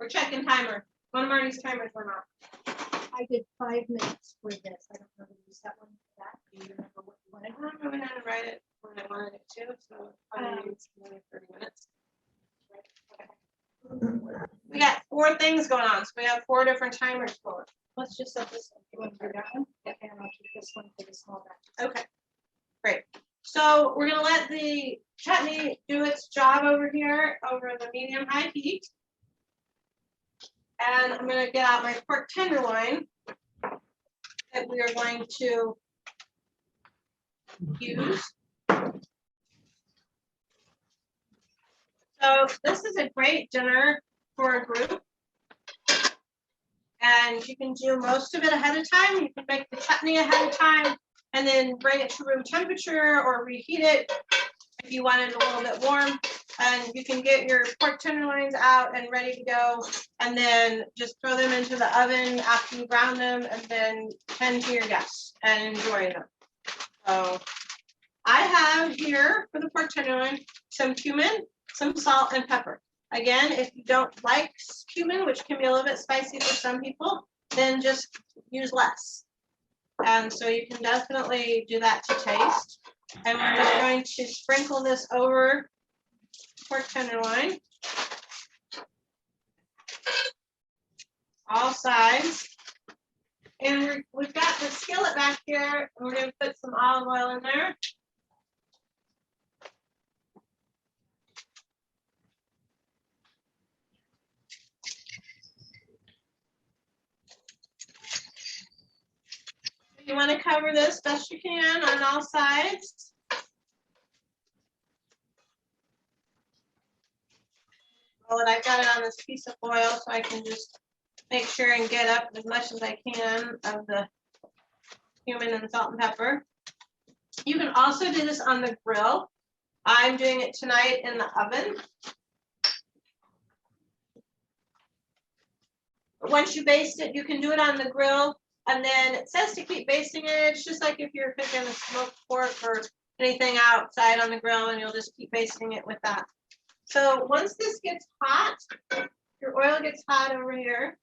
checking timer. One of Marty's timers went off. I did 5 minutes for this. I don't know if you set one for that. Do you remember what you wanted? I don't remember how to write it when I wanted it to, so probably it's another 30 minutes. We got 4 things going on, so we have 4 different timers going. Let's just set this one. You want to do that one? And I'll keep this one for the small batch. Okay, great. So we're gonna let the chutney do its job over here over the medium-high heat. And I'm gonna get out my pork tenderloin that we are going to use. So this is a great dinner for a group. And you can do most of it ahead of time. You can make the chutney ahead of time and then bring it to room temperature or reheat it if you want it a little bit warm. And you can get your pork tenderloins out and ready to go, and then just throw them into the oven after you brown them, and then tend to your guests and enjoy them. So I have here for the pork tenderloin some cumin, some salt, and pepper. Again, if you don't like cumin, which can be a little bit spicy for some people, then just use less. And so you can definitely do that to taste. And we're just going to sprinkle this over pork tenderloin, all sides. And we've got the skillet back here, and we're going to put some olive oil in there. You want to cover this best you can on all sides. Well, and I've got it on this piece of foil, so I can just make sure and get up as much as I can of the cumin and salt and pepper. You can also do this on the grill. I'm doing it tonight in the oven. Once you baste it, you can do it on the grill. And then it says to keep basting it. It's just like if you're cooking a smoked pork or anything outside on the grill, and you'll just keep basting it with that. So once this gets hot, your oil gets hot over here.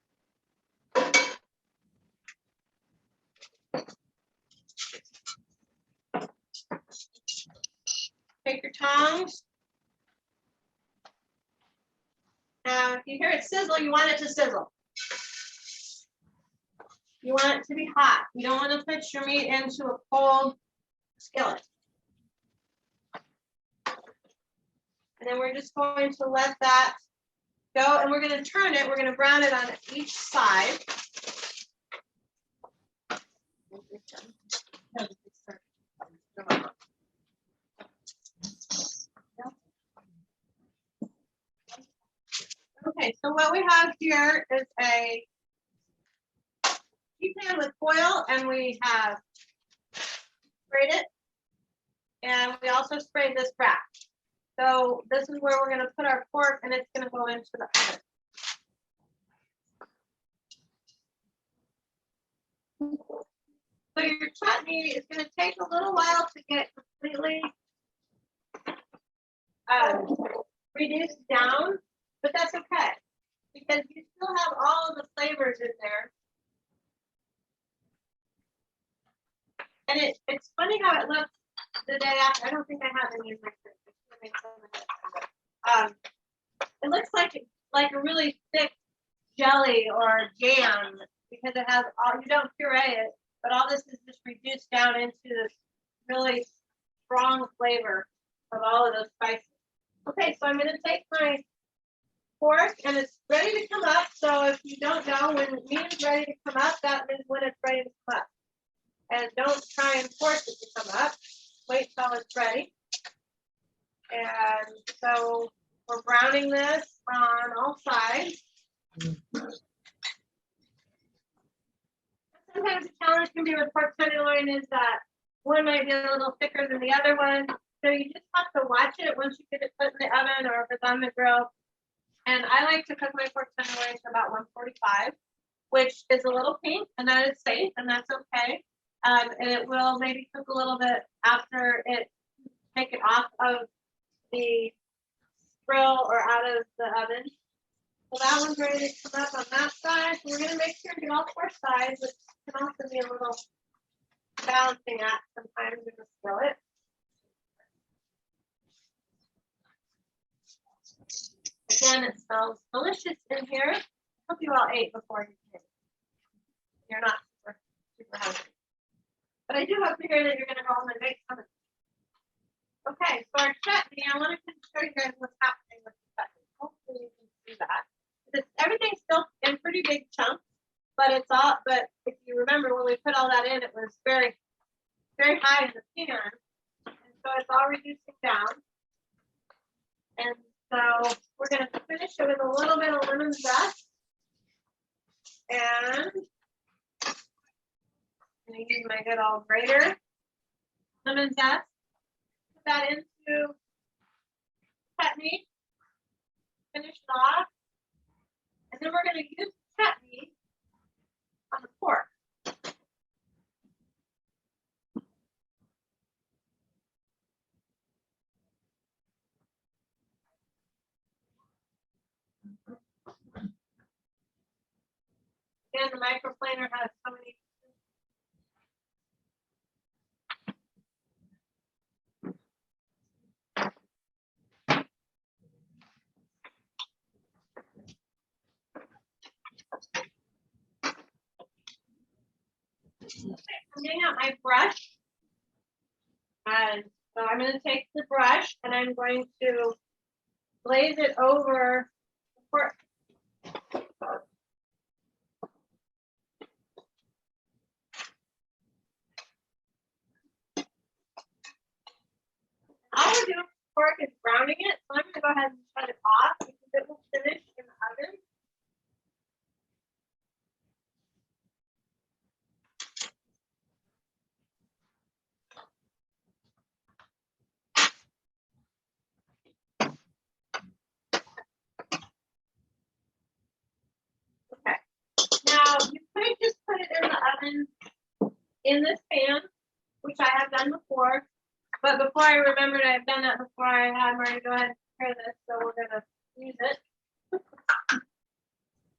Take your tongs. Now, if you hear it sizzle, you want it to sizzle. You want it to be hot. You don't want to put your meat into a cold skillet. And then we're just going to let that go, and we're going to turn it. We're going to brown it on each side. Okay, so what we have here is a pan with foil, and we have sprayed it, and we also sprayed this wrap. So this is where we're going to put our pork, and it's going to go into the oven. So your chutney is going to take a little while to get completely reduced down, but that's okay because you still have all of the flavors in there. And it's funny how it looks the day after. I don't think I have any in my fridge. It looks like a really thick jelly or jam because it has all, you don't puree it, but all this is just reduced down into this really strong flavor of all of those spices. Okay, so I'm going to take my pork, and it's ready to come up. So if you don't know when meat is ready to come up, that means when it's ready to come up. And don't try and force it to come up. Wait till it's ready. And so we're browning this on all sides. Sometimes the challenge can be with pork tenderloin is that one might be a little thicker than the other one. So you just have to watch it once you get it put in the oven or if it's on the grill. And I like to cook my pork tenderloin to about 145, which is a little pink, and that is safe, and that's okay. And it will maybe cook a little bit after it, take it off of the grill or out of the oven. So that one's ready to come up on that side. So we're gonna make sure to get all four sides, which can also be a little balancing act sometimes in the skillet. Again, it smells delicious in here. Hope you all ate before you came. You're not super hungry. But I do hope to hear that you're gonna go home and make something. Okay, so our chutney, I want to show you guys what's happening with the chutney. Hopefully you can see that. Everything's still in pretty big chunks, but if you remember when we put all that in, it was very, very high in the pan. And so it's all reducing down. And so we're going to finish it with a little bit of lemon zest. And I'm going to use my good old grater. Lemon zest. Put that into chutney. Finish it off. And then we're going to use chutney on the pork. Again, the microplaner has so many. I'm getting out my brush. And so I'm going to take the brush and I'm going to glaze it over the pork. All we're doing with pork is browning it, so I'm going to go ahead and shut it off because it will finish in the oven. Okay. Now you could just put it in the oven in this pan, which I have done before. But before I remembered I've done that before, I had Marty go ahead and prepare this, so we're going to use it.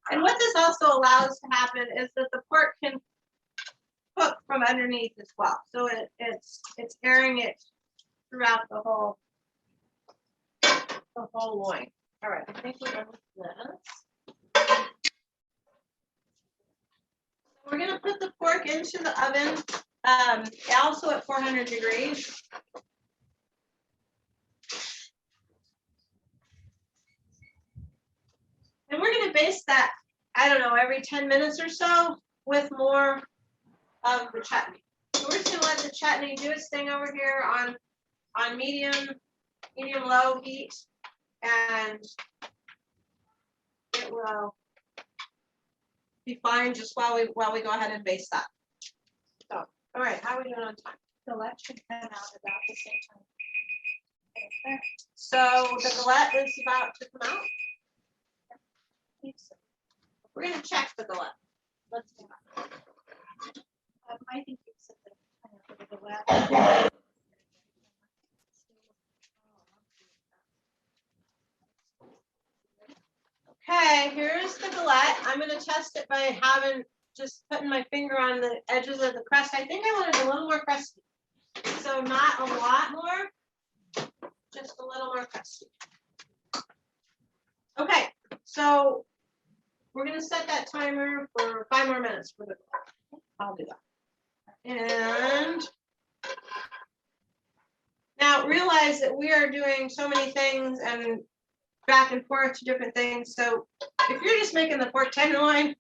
And what this also allows to happen is that the pork can cook from underneath as well. So it's airing it throughout the whole loin. All right, I think we're done with this. We're going to put the pork into the oven, also at 400 degrees. And we're going to baste that, I don't know, every 10 minutes or so with more of the chutney. So we're just going to let the chutney do its thing over here on medium-low heat, and it will be fine just while we go ahead and baste that. So, all right, how are we doing on time? The let's should come out about the same time. Okay. So the galette is about to come out. We're going to check the galette. Let's do that. I think you said that the last. Okay, here's the galette. I'm going to test it by just putting my finger on the edges of the crust. I think I want it a little more crusty. So not a lot more, just a little more crusty. Okay, so we're going to set that timer for 5 more minutes for the galette. I'll do that. And now realize that we are doing so many things and back and forth to different things. So if you're just making the pork tenderloin,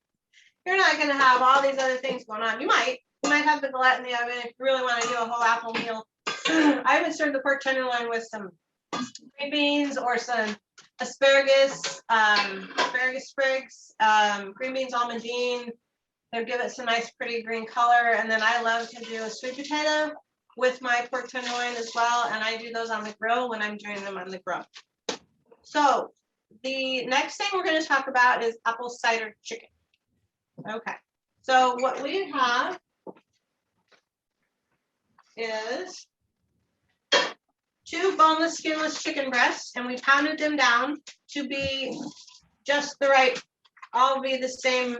you're not going to have all these other things going on. You might have the galette in the oven if you really want to do a whole apple meal. I would serve the pork tenderloin with some green beans or some asparagus sprigs, green beans almondine. They'll give it some nice pretty green color. And then I love to do a sweet potato with my pork tenderloin as well. And I do those on the grill when I'm doing them on the grill. So the next thing we're going to talk about is apple cider chicken. Okay, so what we have is 2 boneless, skinless chicken breasts, and we pounded them down to be just the right, all be the same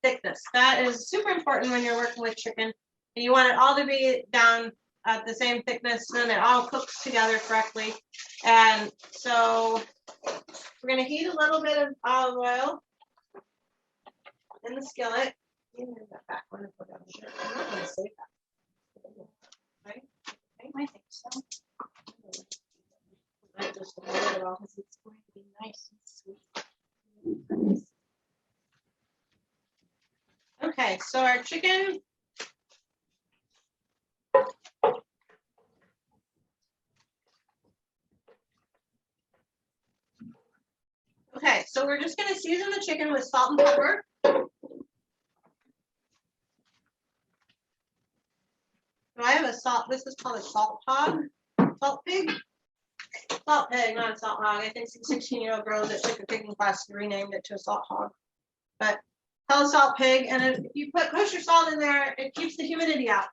thickness. That is super important when you're working with chicken. And you want it all to be down at the same thickness, so then it all cooks together correctly. And so we're going to heat a little bit of olive oil in the skillet. I'm not going to save that. Right? I think so. I just a little bit off. Because it's going to be nice and sweet. Okay, so our chicken. Okay, so we're just going to season the chicken with salt and pepper. So I have a salt, this is called a salt hog, salt pig. Salt pig, not a salt hog. I think some 16-year-old girl that took a picking class renamed it to a salt hog. But called a salt pig, and if you put kosher salt in there, it keeps the humidity out.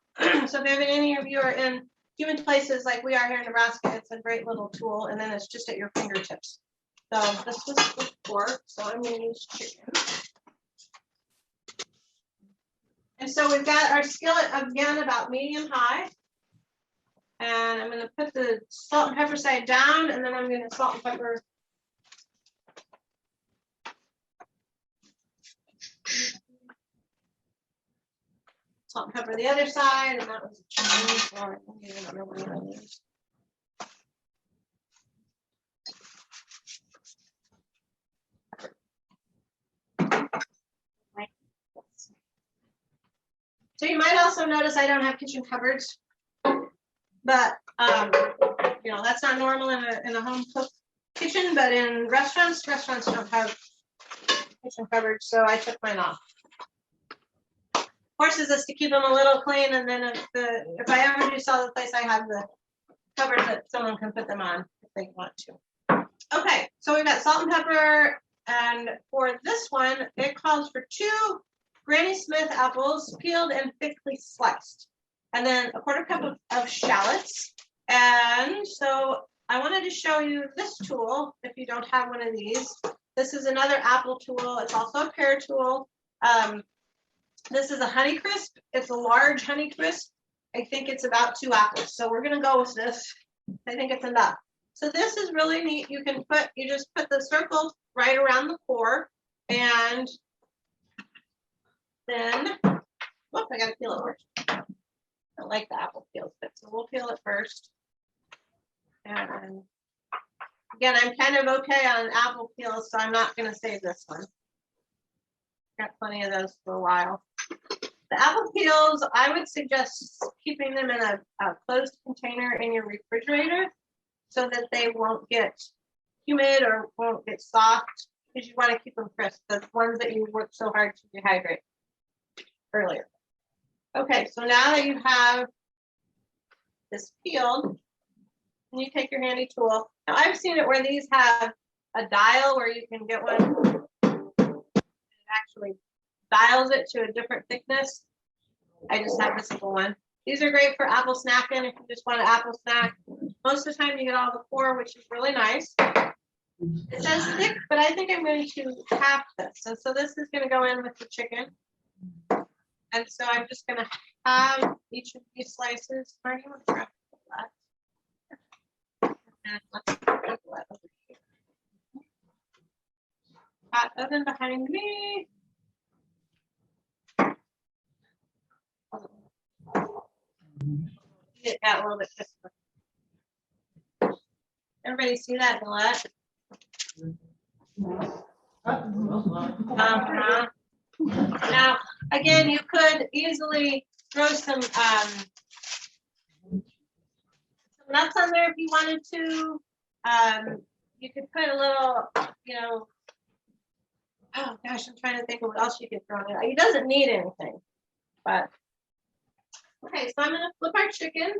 So if any of you are in humid places like we are here in Nebraska, it's a great little tool, and then it's just at your fingertips. So this was pork, so I'm going to use chicken. And so we've got our skillet again about medium high. And I'm going to put the salt and pepper side down, and then I'm going to salt and pepper. Salt and pepper the other side, and that was a Chinese, so I don't know what that is. So you might also notice I don't have kitchen cupboards, but you know, that's not normal in a home cooked kitchen, but in restaurants don't have kitchen cupboards, so I took mine off. Horses is to keep them a little clean, and then if I ever do sell the place, I have the cupboard that someone can put them on if they want to. Okay, so we've got salt and pepper, and for this one, it calls for 2 Granny Smith apples, peeled and thickly sliced, and then a 1/4 cup of shallots. And so I wanted to show you this tool if you don't have one of these. This is another apple tool. It's also a pear tool. This is a Honey Crisp. It's a large Honey Crisp. I think it's about 2 apples. So we're gonna go with this. I think it's enough. So this is really neat. You just put the circle right around the core, and then, whoops, I gotta peel it first. I don't like the apple peels, but so we'll peel it first. And again, I'm kind of okay on apple peels, so I'm not gonna save this one. Got plenty of those for a while. The apple peels, I would suggest keeping them in a closed container in your refrigerator so that they won't get humid or won't get soft, because you want to keep them crisp, the ones that you worked so hard to dehydrate earlier. Okay, so now that you have this peeled, and you take your handy tool. Now I've seen it where these have a dial where you can get one. It actually dials it to a different thickness. I just have this little one. These are great for apple snacking if you just want an apple snack. Most of the time you get all the core, which is really nice. It says thick, but I think I'm going to half this. And so this is going to go in with the chicken. And so I'm just going to have each of these slices. Marty, you want to grab that? And let's put that over here. Hot oven behind me. It got a little bit crisper. Everybody see that, Gillette? Now, again, you could easily throw some nuts on there if you wanted to. You could put a little, oh gosh, I'm trying to think of what else you could throw in there. It doesn't need anything, but okay, so I'm going to flip our chicken.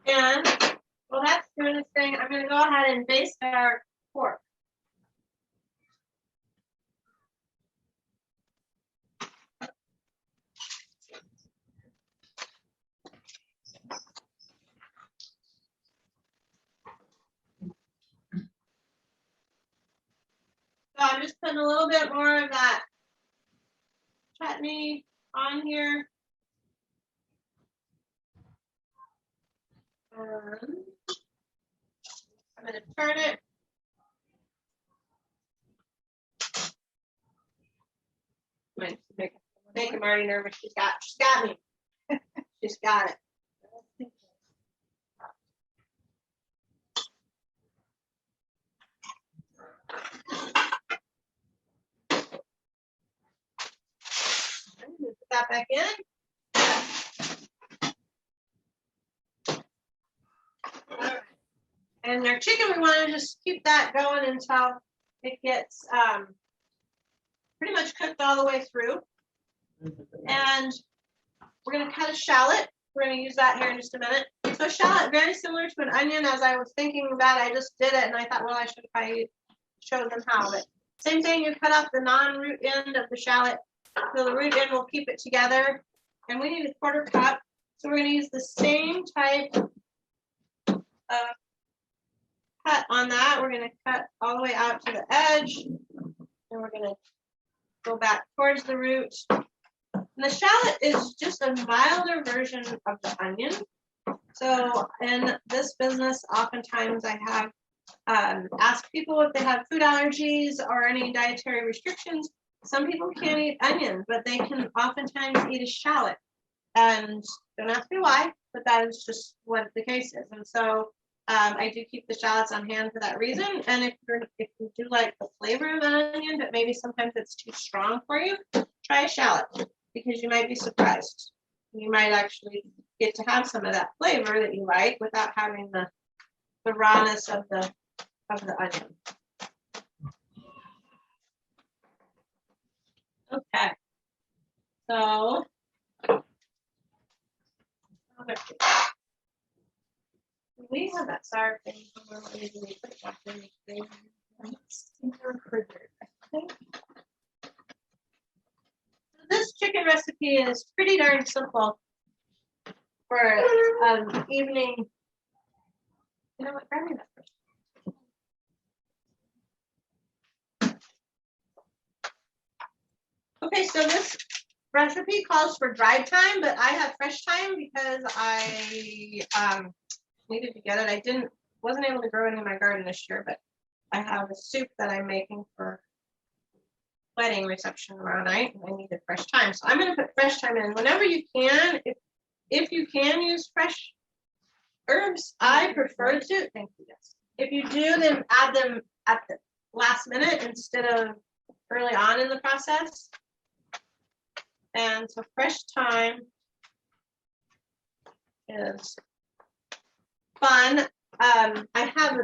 And while that's doing its thing, I'm going to go ahead and baste our pork. putting a little bit more of that chutney on here. I'm going to turn it. Make him already nervous. She's got me. She's got it. Put that back in. All right. And our chicken, we want to just keep that going until it gets pretty much cooked all the way through. And we're going to cut a shallot. We're going to use that here in just a minute. So a shallot, very similar to an onion. As I was thinking about it, I just did it, and I thought, well, I should probably show them how. But same thing, you cut off the non-root end of the shallot. So the root end will keep it together. And we need a 1/4 cup. So we're going to use the same type of cut on that. We're going to cut all the way out to the edge. And we're going to go back towards the root. And the shallot is just a milder version of the onion. So in this business, oftentimes I have asked people if they have food allergies or any dietary restrictions. Some people can't eat onion, but they can oftentimes eat a shallot. And don't ask me why, but that is just what the case is. And so I do keep the shallots on hand for that reason. And if you do like the flavor of an onion, but maybe sometimes it's too strong for you, try a shallot, because you might be surprised. You might actually get to have some of that flavor that you like without having the rawness of the onion. Okay. So we have that sour cream somewhere. We put it back in the refrigerator, I think. This chicken recipe is pretty darn simple for evening. You know what? Grab me that first. Okay, so this recipe calls for dried thyme, but I have fresh thyme because I needed to get it. Wasn't able to grow any in my garden this year, but I have a soup that I'm making for wedding reception tomorrow night, and I needed fresh thyme. So I'm going to put fresh thyme in whenever you can. If you can use fresh herbs, I prefer to. Thank you. Yes. If you do, then add them at the last minute instead of early on in the process. And so fresh thyme is fun. I have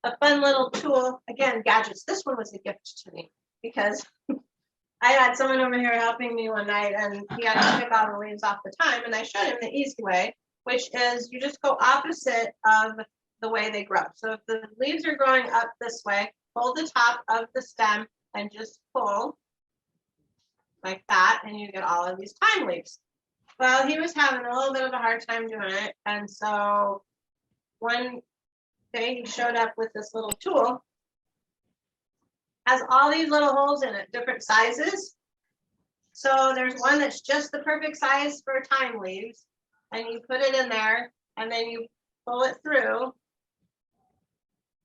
a fun little tool. Again, gadgets. This one was a gift to me because I had someone over here helping me one night, and he had to pick all the leaves off the thyme, and I showed him the easy way, which is you just go opposite of the way they grow. So if the leaves are growing up this way, hold the top of the stem and just pull like that, and you get all of these thyme leaves. Well, he was having a little bit of a hard time doing it, and so one day he showed up with this little tool. Has all these little holes in it, different sizes. So there's one that's just the perfect size for thyme leaves, and you put it in there, and then you pull it through,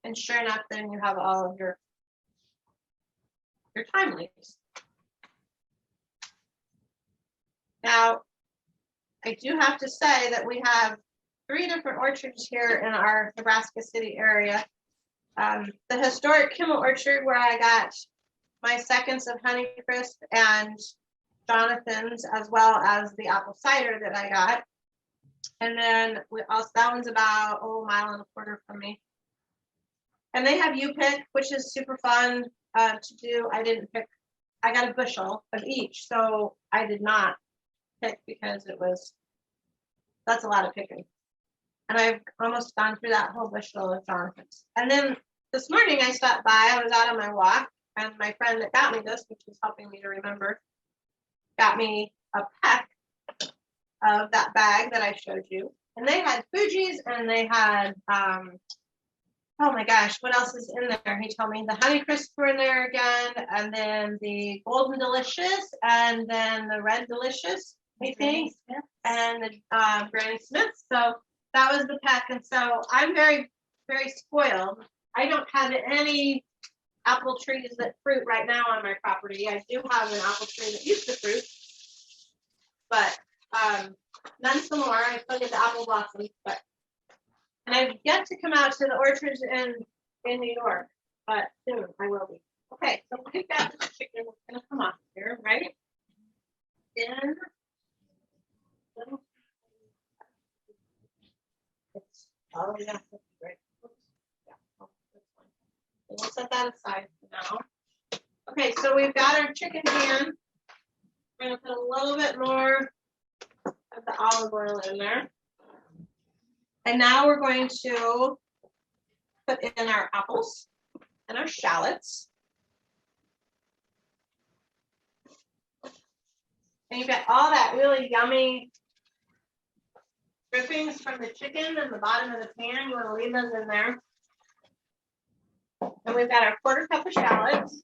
and sure enough, then you have all of your thyme leaves. Now, I do have to say that we have 3 different orchards here in our Nebraska City area. The historic Kimmel Orchard, where I got my seconds of Honeycrisp and Jonathan's, as well as the apple cider that I got. And then we also, that one's about a mile and a quarter from me. And they have U-Pick, which is super fun to do. I got a bushel of each, so I did not pick because that's a lot of picking. And I've almost gone through that whole bushel of Jonathan's. And then this morning I stopped by, I was out on my walk, and my friend that got me this, which is helping me to remember, got me a peck of that bag that I showed you. And they had Fuji's, and they had oh my gosh, what else is in there? He told me the Honey Crisp were in there again, and then the Golden Delicious, and then the Red Delicious, I think, and the Granny Smith. So that was the pack, and so I'm very, very spoiled. I don't have any apple trees that fruit right now on my property. I do have an apple tree that used to fruit, but none some more. I still get the apple blossoms, but and I've yet to come out to the orchards in New York, but soon I will be. Okay, so we've got the chicken that's gonna come off here, right? Then it's oh yeah, that's great. Yeah, oh, that's fine. We'll set that aside for now. Okay, so we've got our chicken pan. We're gonna put a little bit more of the olive oil in there. And now we're going to put in our apples and our shallots. And you've got all that really yummy drippings from the chicken in the bottom of the pan. You want to leave those in there. And we've got our 1/4 cup of shallots.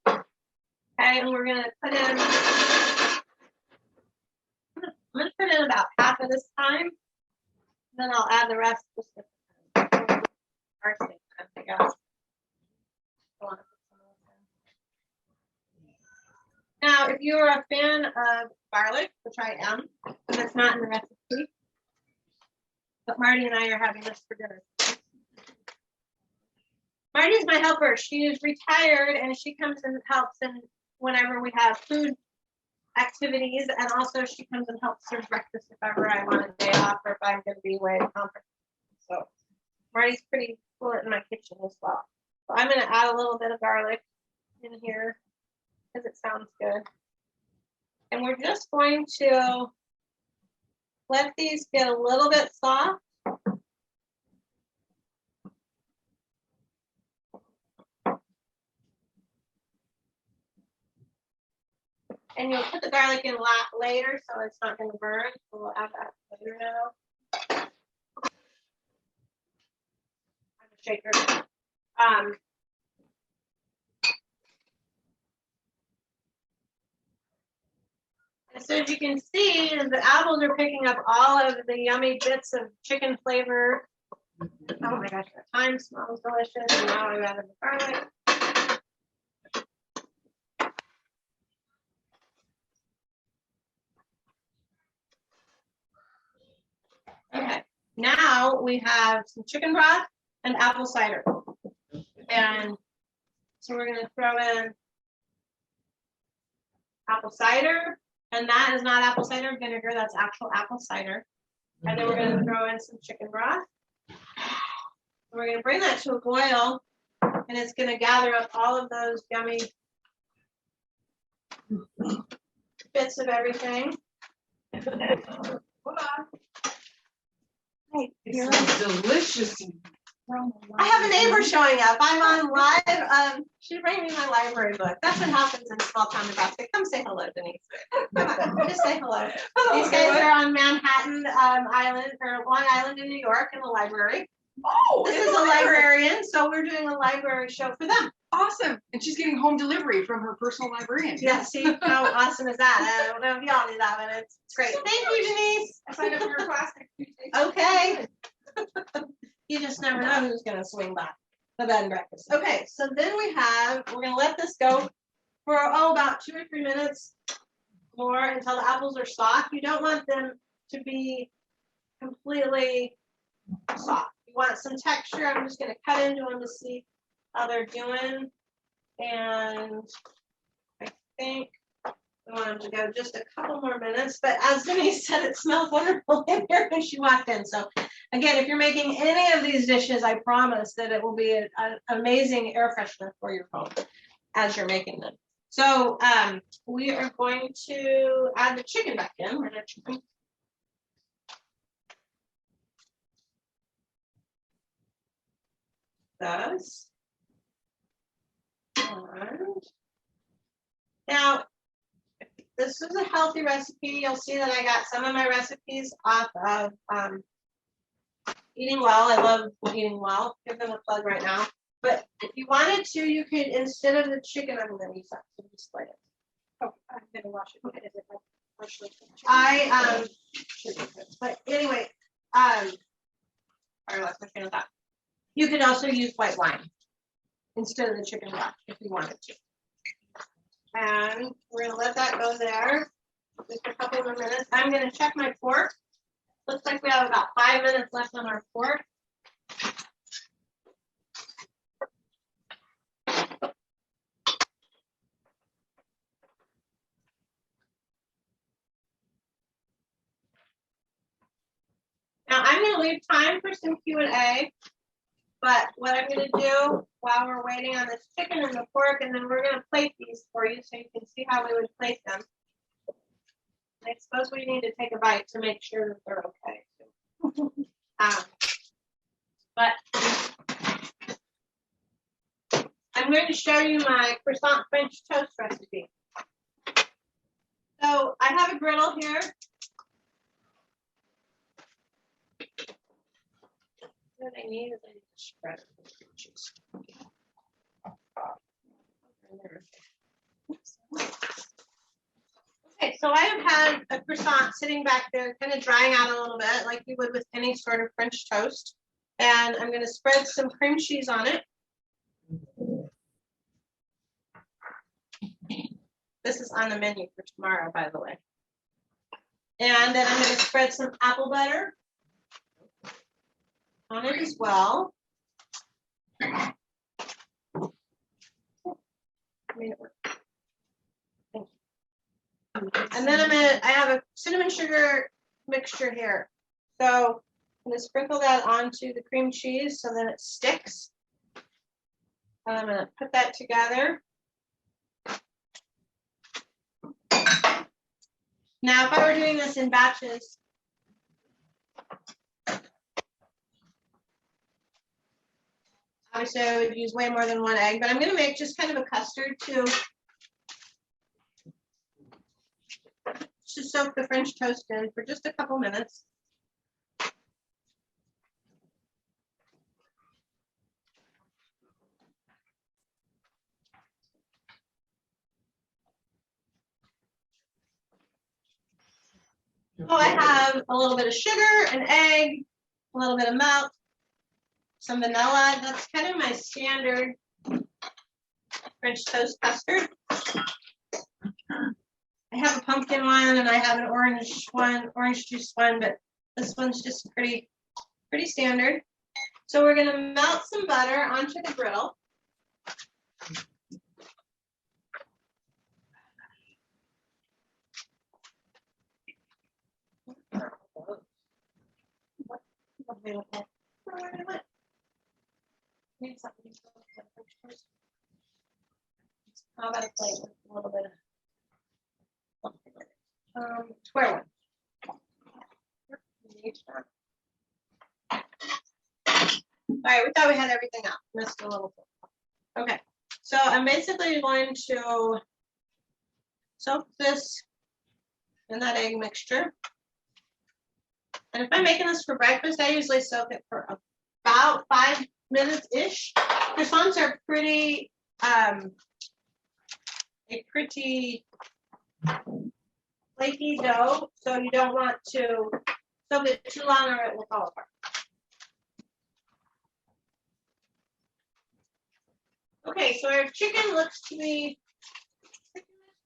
Okay, and we're going to put in, I'm going to put in about half of this time. Then I'll add the rest just to I guess. Now, if you are a fan of garlic, which I am, and it's not in the recipe, but Marty and I are having this for dinner. Marty's my helper. She is retired and she comes and helps and whenever we have food activities, and also she comes and helps serve breakfast if ever I want a day off or if I'm going to be away at a conference. So Marty's pretty cool in my kitchen as well. So I'm going to add a little bit of garlic in here because it sounds good. And we're just going to let these get a little bit soft. And you'll put the garlic in later, so it's not going to burn. So we'll add that later now. I'm a shaker. And so as you can see, the apples are picking up all of the yummy bits of chicken flavor. Oh my gosh, the thyme smells delicious. And now I've added the garlic. Okay, now we have some chicken broth and apple cider. And so we're going to throw in apple cider, and that is not apple cider vinegar, that's actual apple cider. And then we're going to throw in some chicken broth. And we're going to bring that to a boil, and it's going to gather up all of those yummy bits of everything. Hold on. It's delicious. I have a neighbor showing up. I'm on live. She bring me my library book. That's what happens in small town Nebraska. Come say hello, Denise. Just say hello. These guys are on Manhattan Island or Long Island in New York in the library. Oh, this is a librarian, so we're doing a library show for them. Awesome. And she's getting home delivery from her personal librarian. Yeah, see how awesome is that? I don't know if y'all do that, but it's great. Thank you, Denise. I signed up for your class next Tuesday. Okay. You just never know who's going to swing by the bed and breakfast. Okay, so then we're going to let this go for, about 2 or 3 minutes more until the apples are soft. You don't want them to be completely soft. You want some texture. I'm just going to cut into them to see how they're doing. And I think we want them to go just a couple more minutes. But as Denise said, it smells wonderful in here when she walked in. So again, if you're making any of these dishes, I promise that it will be an amazing air freshener for your home as you're making them. So we are going to add the chicken back in. We're going to those. And now, this is a healthy recipe. You'll see that I got some of my recipes off of Eating Well. I love Eating Well. Give them a plug right now. But if you wanted to, you could, instead of the chicken, I'm gonna use that to display it. Oh, I'm gonna wash it. Is it like partially cooked? But anyway, I lost my train of thought. You could also use white wine instead of the chicken broth if you wanted to. And we're gonna let that go there. Just a couple more minutes. I'm gonna check my pork. Looks like we have about 5 minutes left on our pork. Now I'm gonna leave time for some Q&A, but what I'm gonna do while we're waiting on this chicken and the pork, and then we're gonna plate these for you so you can see how we would plate them. I suppose we need to take a bite to make sure that they're okay. But I'm going to show you my croissant French toast recipe. So I have a griddle here. What I need is I need to spread it with cream cheese. Okay, so I have had a croissant sitting back there, kind of drying out a little bit, like you would with any sort of French toast. And I'm going to spread some cream cheese on it. This is on the menu for tomorrow, by the way. And then I'm going to spread some apple butter on it as well. And then I have a cinnamon sugar mixture here. So I'm going to sprinkle that onto the cream cheese so that it sticks. And I'm going to put that together. Now, if I were doing this in batches, obviously I would use way more than one egg, but I'm going to make just kind of a custard to soak the French toast in for just a couple minutes. Oh, I have a little bit of sugar, an egg, a little bit of milk, some vanilla. That's kind of my standard French toast custard. I have a pumpkin one and I have an orange one, orange juice one, but this one's just pretty standard. So we're gonna melt some butter onto the griddle. How about a plate with a little bit of square one. All right, we thought we had everything out. Missed a little bit. Okay, so I'm basically going to soak this in that egg mixture. And if I'm making this for breakfast, I usually soak it for about 5 minutes-ish. Croissants are pretty, a pretty flaky dough, so you don't want to soak it too long or it will fall apart. Okay, so our chicken looks to be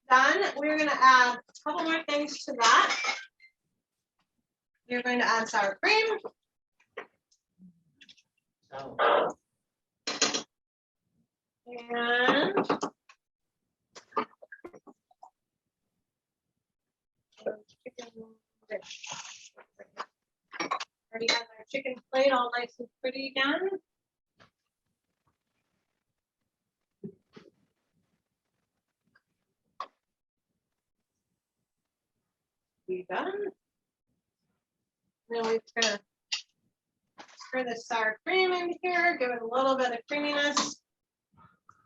done. We're going to add a couple more things to that. We're going to add sour cream. And chicken dish. Already have our chicken plate all nice and pretty again. We done. Then we're gonna stir the sour cream in here, give it a little bit of creaminess.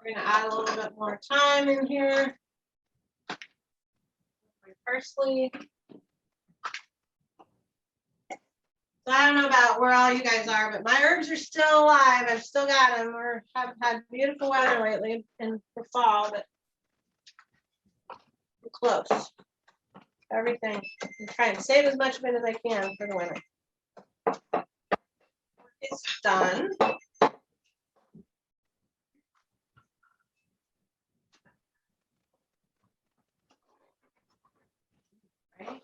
We're gonna add a little bit more thyme in here. parsley. So I don't know about where all you guys are, but my herbs are still alive. I've still got them. Have had beautiful weather lately and for fall, but we're close. Everything. I'm trying to save as much of it as I can for the winter. It's done. Right.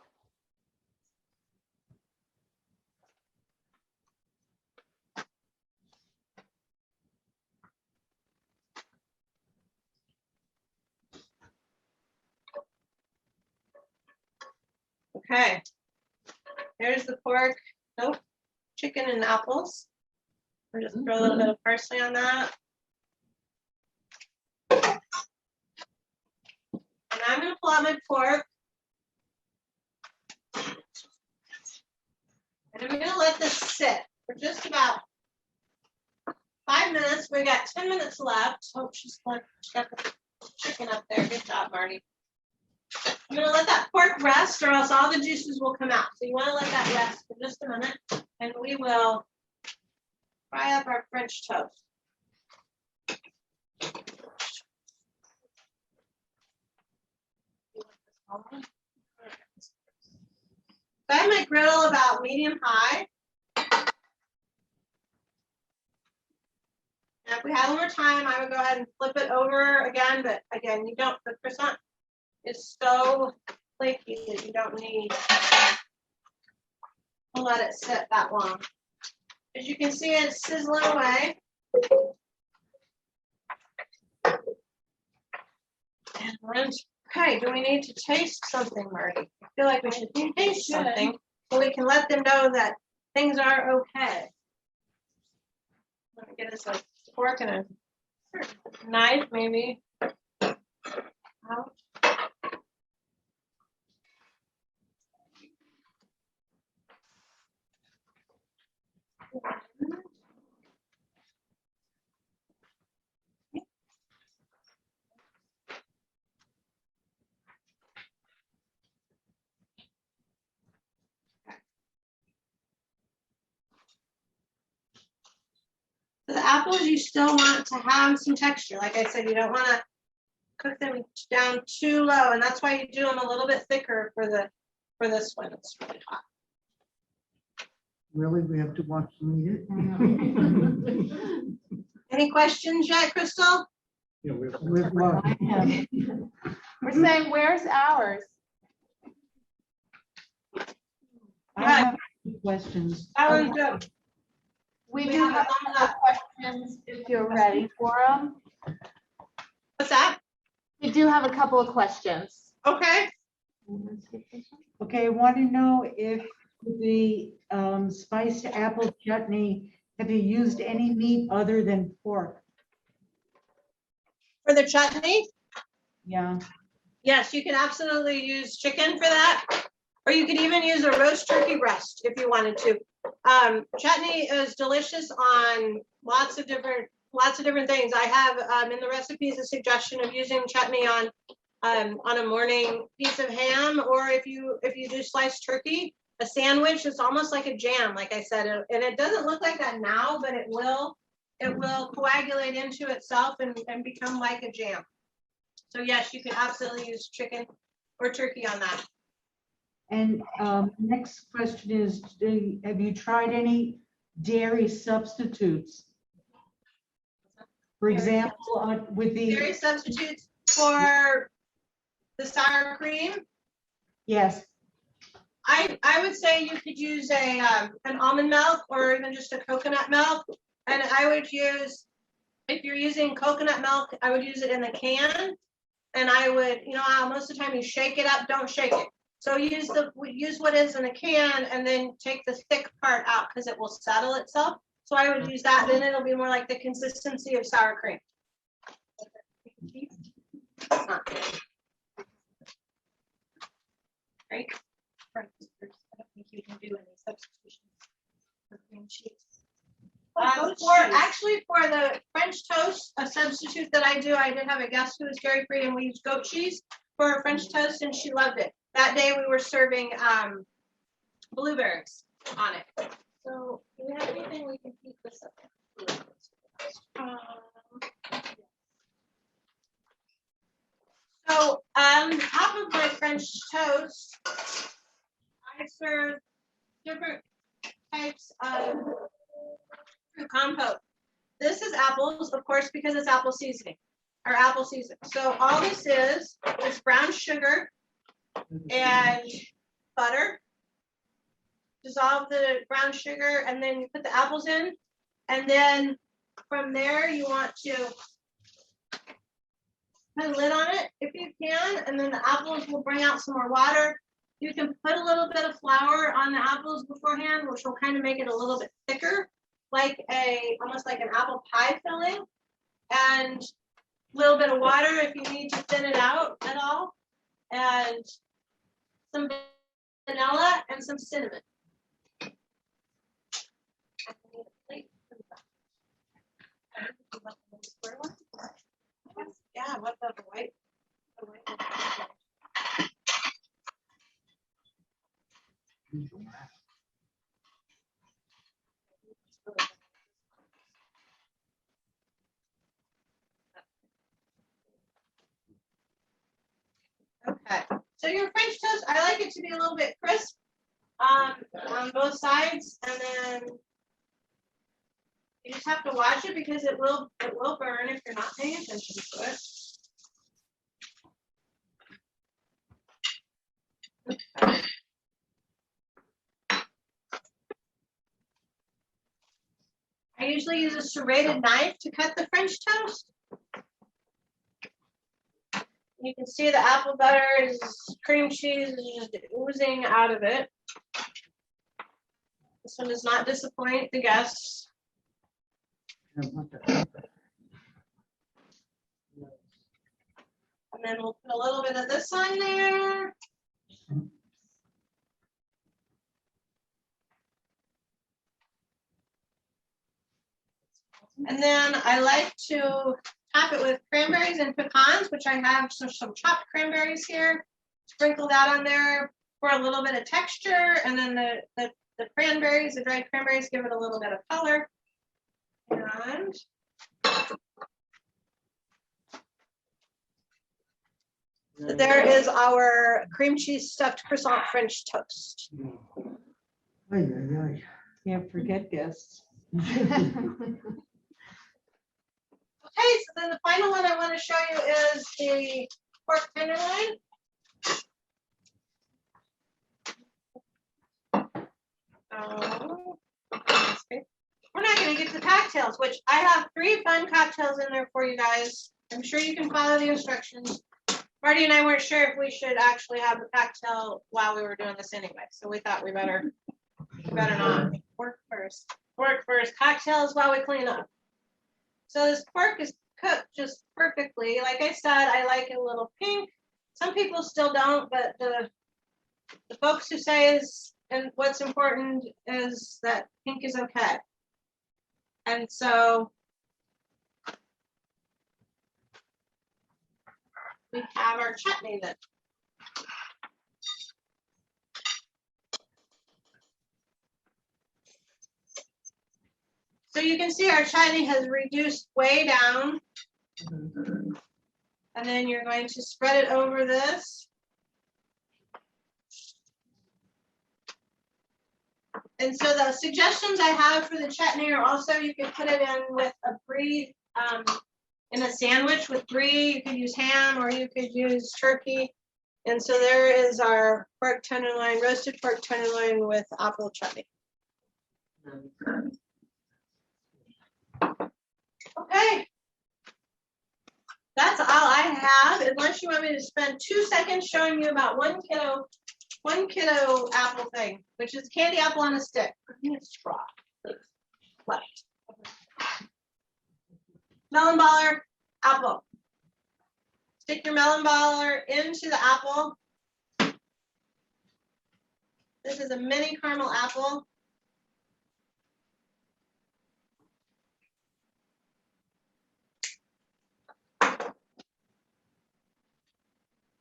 Okay. There's the pork. Nope. Chicken and apples. We'll just throw a little bit of parsley on that. And I'm going to pull out my pork. And I'm going to let this sit for just about 5 minutes. We got 10 minutes left. Oh, she's got the chicken up there. Good job, Marty. I'm going to let that pork rest or else all the juices will come out. So you want to let that rest for just a minute. And we will fry up our French toast. So I have my griddle about medium high. And if we had more time, I would go ahead and flip it over again, but again, you don't, the croissant is so flaky that you don't need to let it sit that long. As you can see, it's sizzling away. And okay, do we need to taste something, Marty? I feel like we should taste something so we can let them know that things are okay. Let me get us a fork and a knife, maybe. Out. The apples, you still want to have some texture. Like I said, you don't want to cook them down too low, and that's why you do them a little bit thicker for this one. It's really hot. Really, we have to watch them eat it? Any questions yet, Crystal? Yeah, we have. With what? We're saying, where's ours? I have questions. That one's good. We We do have have a thumbs some up. questions if you're ready for them. What's that? We do have a couple of questions. Okay. Okay, I want to know if the spiced apple chutney, have you used any meat other than pork? For the chutney, Yeah, yes, you can absolutely use chicken for that, or you could even use a roast turkey breast if you wanted to. Chutney is delicious on lots of different things. I have in the recipes a suggestion of using chutney on a morning piece of ham, or if you do sliced turkey, a sandwich. It's almost like a jam, like I said, and it doesn't look like that now, but it will coagulate into itself and become like a jam. So yes, you can absolutely use chicken or turkey on that. and next question is, have you tried any dairy substitutes? For example, with Dairy the, substitutes for the sour cream. yes, I would say you could use an almond milk or even just a coconut milk. And I would use, if you're using coconut milk, I would use it in a can. And I would, how most of the time you shake it up, don't shake it. So use what is in a can and then take the thick part out because it will settle itself. So I would use that, then it'll be more like the consistency of sour cream. Right? I don't think you can do any substitutions for cream cheese. For the French toast, a substitute that I did have a guest who was dairy free, and we used goat cheese for our French toast, and she loved it. that day we were serving blueberries on it. So do we have anything we can keep this up? So half of my French toast, I serve different types of fruit compote. This is apples, of course, because it's apple seasoning, or apple season. So all this is brown sugar and butter. Dissolve the brown sugar, and then you put the apples in. And then from there, you want to put a lid on it if you can, and then the apples will bring out some more water. You can put a little bit of flour on the apples beforehand, which will kind of make it a little bit thicker, like almost like an apple pie filling, and a little bit of water if you need to thin it out at all, and some vanilla and some cinnamon. Yeah, what the white? Okay, so your French toast, I like it to be a little bit crisp on both sides, and then you just have to watch it because it will burn if you're not paying attention to it. Okay. I usually use a serrated knife to cut the French toast. You can see the apple butter is cream cheese is just oozing out of it. This one does not disappoint the guests. And then we'll put a little bit of this on there. And then I like to top it with cranberries and pecans, which I have some chopped cranberries here. Sprinkle that on there for a little bit of texture. And then the cranberries, the dried cranberries, give it a little bit of color. And there is our cream cheese stuffed croissant French toast. Can't forget guests. Okay, so then the final one I want to show you is the pork tenderloin. We're not going to get to cocktails, which I have 3 fun cocktails in there for you guys. I'm sure you can follow the instructions. Marty and I weren't sure if we should actually have the cocktail while we were doing this anyway, so we thought we better not. Work first. Work first. Cocktails while we clean up. So this pork is cooked just perfectly. Like I said, I like it a little pink. Some people still don't, but the folks who say and what's important is that pink is okay. And so we have our chutney then. So you can see our chutney has reduced way down. And then you're going to spread it over this. And so the suggestions I have for the chutney are also you can put it in with a brie, in a sandwich with brie. You could use ham or you could use turkey. And so there is our pork tenderloin, roasted pork tenderloin with apple chutney. Okay, that's all I have, unless you want me to spend 2 seconds showing you about one kiddo apple thing, which is candy apple on a stick. Straw, please. Left. Melon baller, apple. Stick your melon baller into the apple. This is a mini caramel apple.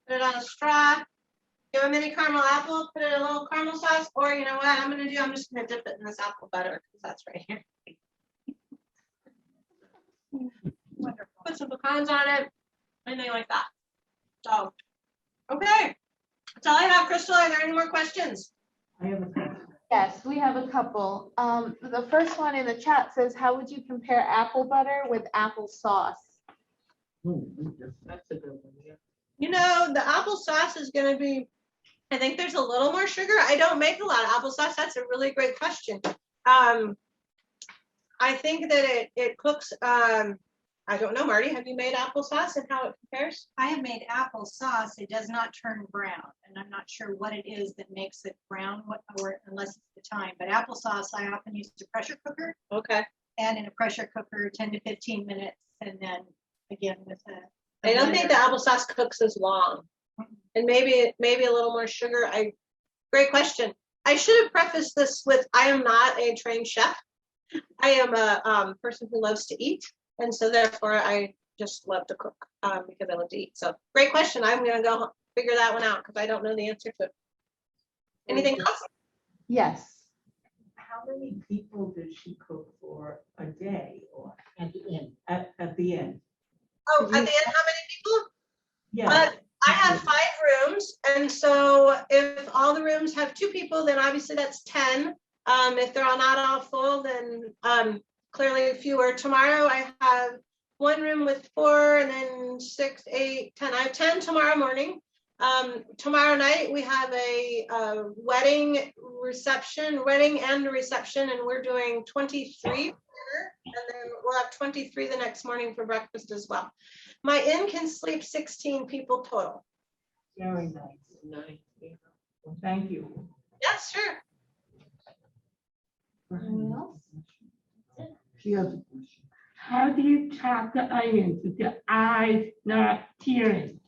Put it on a straw, Do a mini caramel apple, put it in a little caramel sauce, or you know what I'm gonna do? I'm just gonna dip it in this apple butter, because that's right here. Wonderful. Put some pecans on it, anything like that. So, okay. That's all I have. Crystal, are there any more questions? I have a question. Yes, we have a couple. The first one in the chat says, how would you compare apple butter with applesauce? That's a good one, yeah. You know, the applesauce is gonna be, I think there's a little more sugar. I don't make a lot of applesauce. That's a really great question. I think that it cooks, I don't know, Marty, have you made applesauce and how it compares? I have made applesauce. It does not turn brown, and I'm not sure what it is that makes it brown, or unless it's the time. But applesauce, I often use a pressure cooker, Okay. and in a pressure cooker, 10 to 15 minutes, and then again with a. I don't think the applesauce cooks as long. And maybe a little more sugar. Great question. I should have prefaced this with, I am not a trained chef. I am a person who loves to eat. And so therefore I just love to cook because I love to eat. So great question. I'm gonna go figure that one out because I don't know the answer to it. Anything else? Yes. How many people does she cook for a day or At the end. at the end? Oh, at the end, how many people? Yeah. I have 5 rooms, and so if all the rooms have 2 people, then obviously that's 10. If they're all not all full, then clearly fewer. Tomorrow I have 1 room with 4, and then 6, 8, 10. I have 10 tomorrow morning. Tomorrow night we have a wedding and a reception, and we're doing 23 for dinner, and then we'll have 23 the next morning for breakfast as well. My inn can sleep 16 people total. Very nice. Nice. Well, thank you. Yes, sure. Anyone else? She has a question. How do you chop the onions with your eyes not tearing?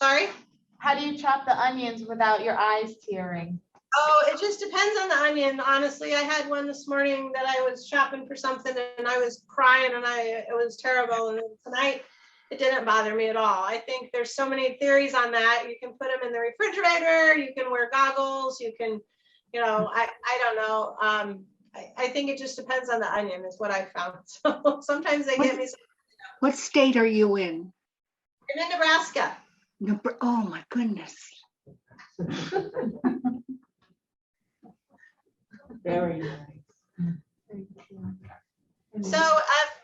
Sorry. How do you chop the onions without your eyes tearing? Oh, it just depends on the onion. Honestly, I had one this morning that I was shopping for something and I was crying and it was terrible. And tonight it didn't bother me at all. I think there's so many theories on that. You can put them in the refrigerator. You can wear goggles. You can, I don't know. I think it just depends on the onion is what I found. So sometimes they get me. What state are you in? I'm in Nebraska. Oh my goodness. Very nice. So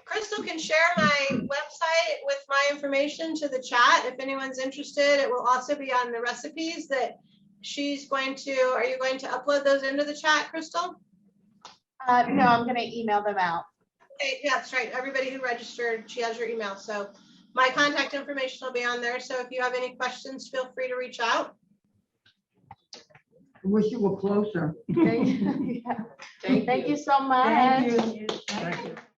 Crystal can share my website with my information to the chat if anyone's interested. It will also be on the recipes that she's going to. Are you going to upload those into the chat, Crystal? No, I'm going to email them out. Okay, yeah, that's right. Everybody who registered, she has your email. So my contact information will be on there. So if you have any questions, feel free to reach out. I wish you were closer. Yeah. Thank you so much. Thank you. Thank you.